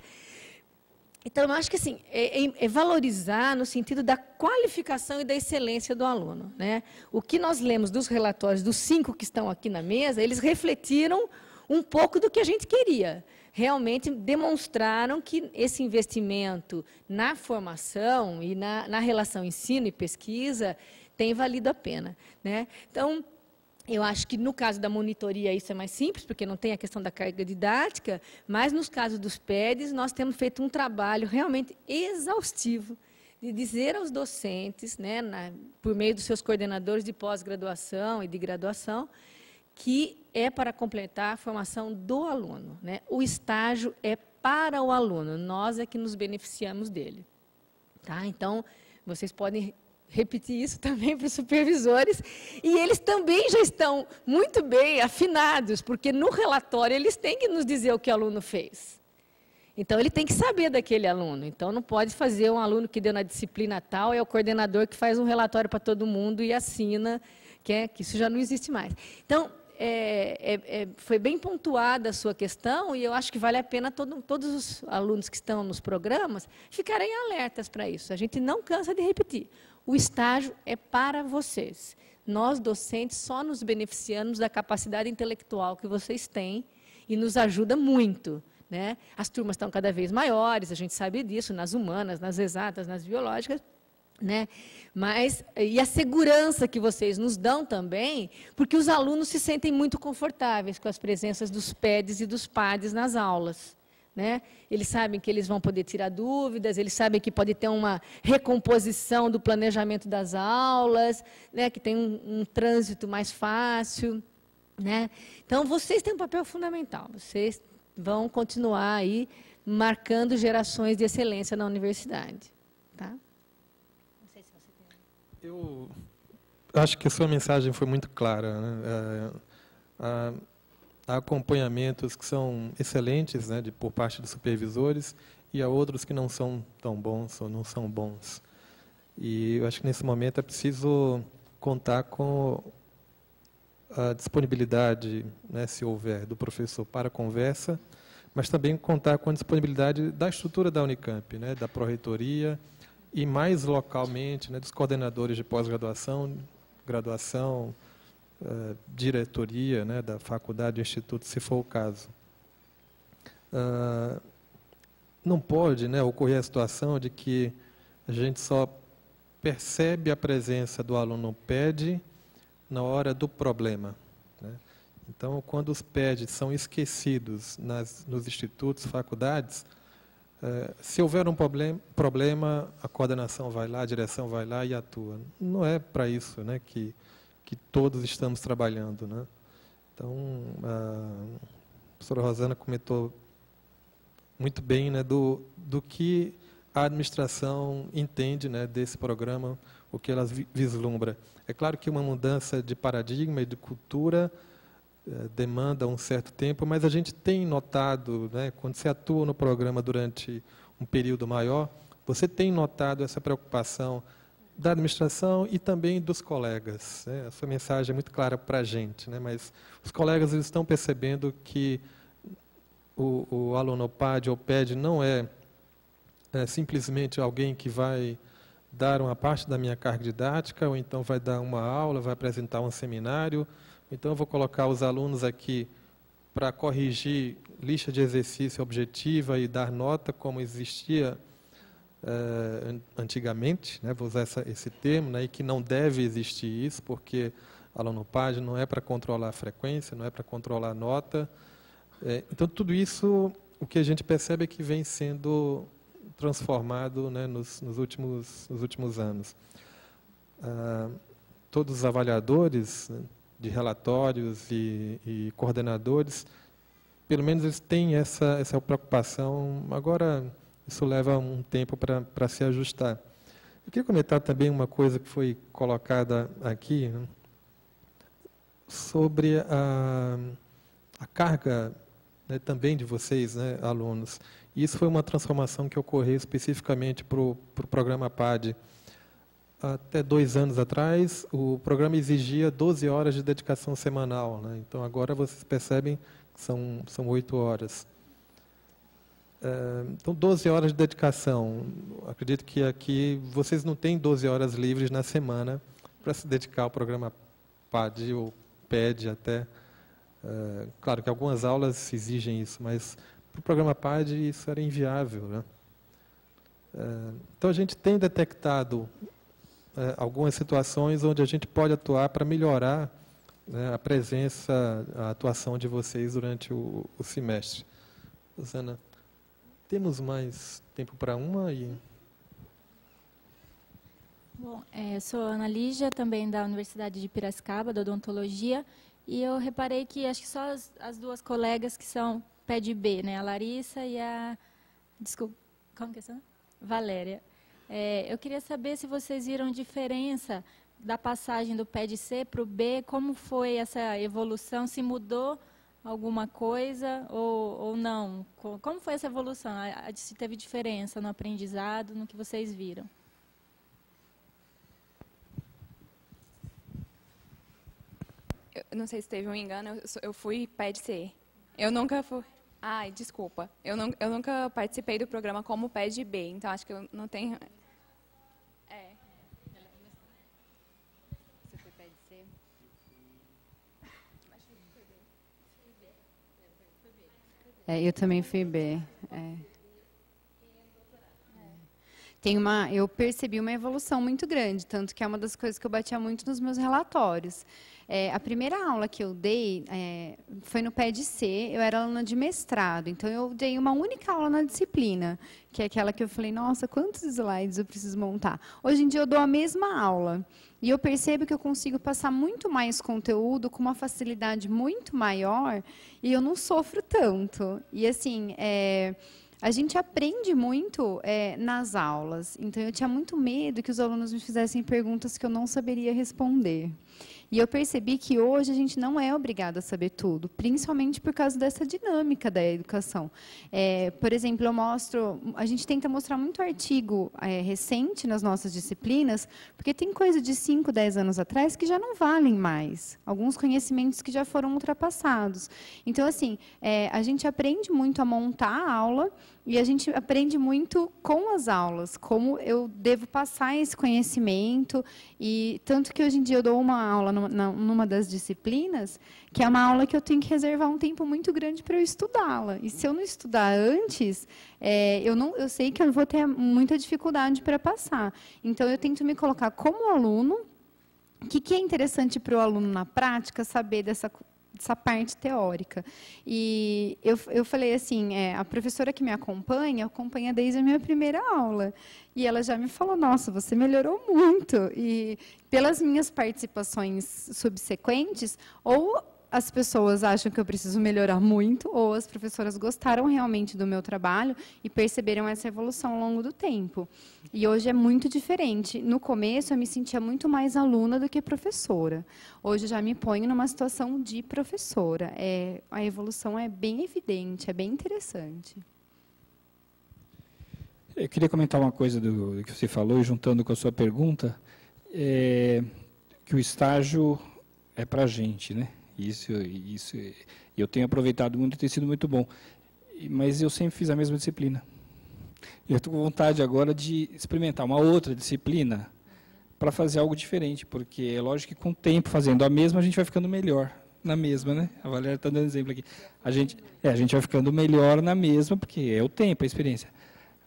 Então, eu acho que assim, é valorizar no sentido da qualificação e da excelência do aluno. Né? O que nós lemos dos relatórios dos 5 que estão aqui na mesa, eles refletiram um pouco do que a gente queria. Realmente demonstraram que esse investimento na formação e na relação ensino e pesquisa tem valido a pena. Né? Então, eu acho que no caso da monitoria isso é mais simples, porque não tem a questão da carga didática, mas nos casos dos PEDs nós temos feito um trabalho realmente exaustivo de dizer aos docentes, né, por meio dos seus coordenadores de pós-graduação e de graduação, que é para completar a formação do aluno. Né? O estágio é para o aluno, nós é que nos beneficiamos dele. Tá? Então, vocês podem repetir isso também para os supervisores, e eles também já estão muito bem afinados, porque no relatório eles têm que nos dizer o que o aluno fez. Então, ele tem que saber daquele aluno. Então, não pode fazer um aluno que deu na disciplina tal, é o coordenador que faz um relatório para todo mundo e assina, que isso já não existe mais. Então, foi bem pontuada a sua questão, e eu acho que vale a pena todos os alunos que estão nos programas ficarem alertas para isso. A gente não cansa de repetir. O estágio é para vocês. Nós, docentes, só nos beneficiamos da capacidade intelectual que vocês têm e nos ajuda muito. Né? As turmas estão cada vez maiores, a gente sabe disso, nas humanas, nas exatas, nas biológicas. Né? E a segurança que vocês nos dão também, porque os alunos se sentem muito confortáveis com as presenças dos PEDs e dos PADs nas aulas. Né? Eles sabem que eles vão poder tirar dúvidas, eles sabem que pode ter uma recomposição do planejamento das aulas, né? Que tem um trânsito mais fácil. Né? Então, vocês têm um papel fundamental, vocês vão continuar aí marcando gerações de excelência na universidade. Tá? Não sei se você tem... Eu acho que a sua mensagem foi muito clara. Né? Há acompanhamentos que são excelentes, né, por parte dos supervisores, e há outros que não são tão bons ou não são bons. E eu acho que nesse momento é preciso contar com a disponibilidade, né, se houver, do professor para a conversa, mas também contar com a disponibilidade da estrutura da Unicamp, né, da pró-reitoria, e mais localmente, né, dos coordenadores de pós-graduação, graduação, diretoria, né, da faculdade, do instituto, se for o caso. não pode, né, ocorrer a situação de que a gente só percebe a presença do aluno no PED na hora do problema, né? Então, quando os PEDs são esquecidos nos institutos, faculdades, se houver um problema, a coordenação vai lá, a direção vai lá e atua. Não é para isso, né, que todos estamos trabalhando, né? Então, a professora Rosana comentou muito bem, né, do que a administração entende, né, desse programa, o que ela vislumbra. É claro que uma mudança de paradigma e de cultura demanda um certo tempo, mas a gente tem notado, né, quando você atua no programa durante um período maior, você tem notado essa preocupação da administração e também dos colegas, né? A sua mensagem é muito clara para a gente, né, mas os colegas eles estão percebendo que o aluno PAD ou PED não é simplesmente alguém que vai dar uma parte da minha carga didática, ou então vai dar uma aula, vai apresentar um seminário, então eu vou colocar os alunos aqui para corrigir lista de exercício objetiva e dar nota, como existia antigamente, né? Vou usar esse termo, né? E que não deve existir isso, porque aluno PAD não é para controlar a frequência, não é para controlar a nota. Então, tudo isso, o que a gente percebe é que vem sendo transformado, né, nos últimos anos. Todos os avaliadores, né, de relatórios e coordenadores, pelo menos eles têm essa preocupação. Agora, isso leva um tempo para se ajustar. Eu queria comentar também uma coisa que foi colocada aqui, né, sobre a carga, né, também de vocês, né, alunos. E isso foi uma transformação que ocorreu especificamente para o programa PAD. Até 2 anos atrás, o programa exigia 12 horas de dedicação semanal, né? Então, agora vocês percebem que são 8 horas. Então, 12 horas de dedicação. Acredito que aqui vocês não têm 12 horas livres na semana para se dedicar ao programa PAD ou PED até. Claro que algumas aulas exigem isso, mas para o programa PAD isso era inviável, né? Então, a gente tem detectado algumas situações onde a gente pode atuar para melhorar, né, a presença, a atuação de vocês durante o semestre. Rosana, temos mais tempo para uma? Bom, eu sou Ana Lígia, também da Universidade de Piracicaba, da Odontologia, e eu reparei que acho que só as 2 colegas que são PED B, né, a Larissa e a... Desculpa, como que é essa? Valéria. Eu queria saber se vocês viram diferença da passagem do PED C para o B, como foi essa evolução, se mudou alguma coisa ou não? Como foi essa evolução? Se teve diferença no aprendizado, no que vocês viram? Eu não sei se teve um engano, eu fui PED C. Eu nunca fui... Ai, desculpa. Eu nunca participei do programa como PED B, então acho que eu não tenho... Você foi PED C? Eu também fui B. Eu percebi uma evolução muito grande, tanto que é uma das coisas que eu batia muito nos meus relatórios. A primeira aula que eu dei foi no PED C, eu era aluna de mestrado, então eu dei uma única aula na disciplina, que é aquela que eu falei, nossa, quantos slides eu preciso montar? Hoje em dia eu dou a mesma aula, e eu percebo que eu consigo passar muito mais conteúdo com uma facilidade muito maior, e eu não sofro tanto. E assim, a gente aprende muito nas aulas, então eu tinha muito medo que os alunos me fizessem perguntas que eu não saberia responder. E eu percebi que hoje a gente não é obrigado a saber tudo, principalmente por causa dessa dinâmica da educação. Por exemplo, a gente tenta mostrar muito artigo recente nas nossas disciplinas, porque tem coisa de 5, 10 anos atrás que já não valem mais, alguns conhecimentos que já foram ultrapassados. Então, assim, a gente aprende muito a montar a aula e a gente aprende muito com as aulas, como eu devo passar esse conhecimento, e tanto que hoje em dia eu dou uma aula numa numa das disciplinas, que é uma aula que eu tenho que reservar um tempo muito grande para eu estudá-la. E se eu não estudar antes, eu sei que eu vou ter muita dificuldade para passar. Então, eu tento me colocar como aluno. O que é interessante para o aluno na prática saber dessa parte teórica. E eu falei assim, a professora que me acompanha desde a minha primeira aula. E ela já me falou, nossa, você melhorou muito. E pelas minhas participações subsequentes, ou as pessoas acham que eu preciso melhorar muito, ou as professoras gostaram realmente do meu trabalho e perceberam essa evolução ao longo do tempo. E hoje é muito diferente. No começo, eu me sentia muito mais aluna do que professora. Hoje, eu já me ponho numa situação de professora. A evolução é bem evidente, é bem interessante. Eu queria comentar uma coisa do que você falou, juntando com a sua pergunta, que o estágio é para a gente, né? Isso eu tenho aproveitado muito, tem sido muito bom. Mas eu sempre fiz a mesma disciplina. Eu estou com vontade agora de experimentar uma outra disciplina para fazer algo diferente, porque é lógico que com o tempo fazendo a mesma, a gente vai ficando melhor na mesma, né? A Valéria está dando exemplo aqui. A gente vai ficando melhor na mesma, porque é o tempo, a experiência.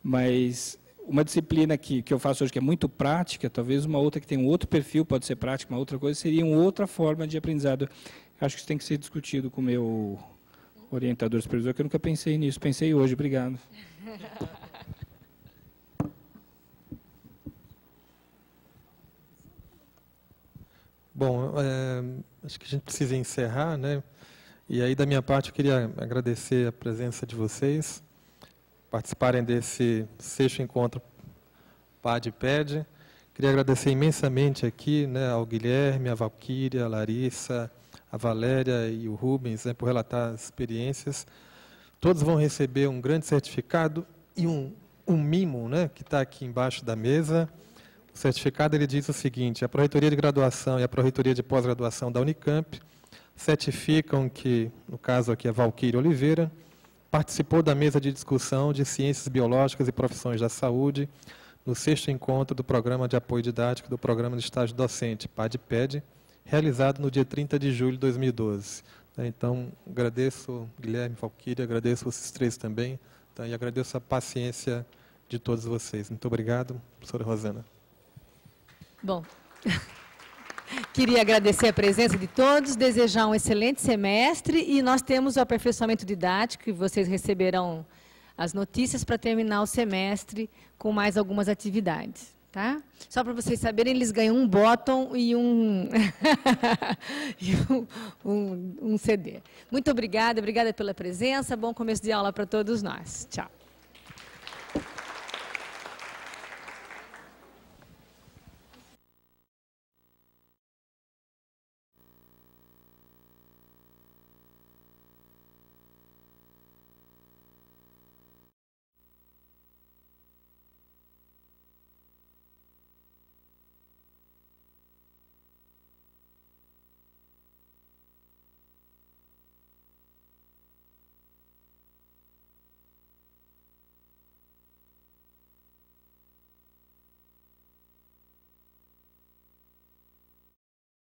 Mas uma disciplina que eu faço hoje que é muito prática, talvez uma outra que tem um outro perfil, pode ser prática, uma outra coisa, seria uma outra forma de aprendizado. Acho que isso tem que ser discutido com o meu orientador supervisor, que eu nunca pensei nisso. Pensei hoje. Obrigado. Bom, acho que a gente precisa encerrar, né? E aí, da minha parte, eu queria agradecer a presença de vocês, participarem desse 6º encontro PAD-PED. Queria agradecer imensamente aqui, né, ao Guilherme, a Valquíria, a Larissa, a Valéria e o Rubens, né, por relatar as experiências. Todos vão receber um grande certificado e um mimo, né, que está aqui embaixo da mesa. O certificado ele diz o seguinte: a Pró-Reitoria de Graduação e a Pró-Reitoria de Pós-Graduação da Unicamp certificam que, no caso aqui, a Valquíria Oliveira, participou da mesa de discussão de Ciências Biológicas e Profissões da Saúde, no 6º encontro do Programa de Apoio Didático do Programa de Estágio Docente, PAD-PED, realizado no dia 30 de julho de 2012. Então, agradeço, Guilherme, Valquíria, agradeço vocês três também, e agradeço a paciência de todos vocês. Muito obrigado, professora Rosana. Bom, queria agradecer a presença de todos, desejar um excelente semestre, e nós temos o aperfeiçoamento didático, e vocês receberão as notícias para terminar o semestre com mais algumas atividades. Tá? Só para vocês saberem, eles ganham um bottom e um CD. Muito obrigada pela presença, bom começo de aula para todos nós. Tchau.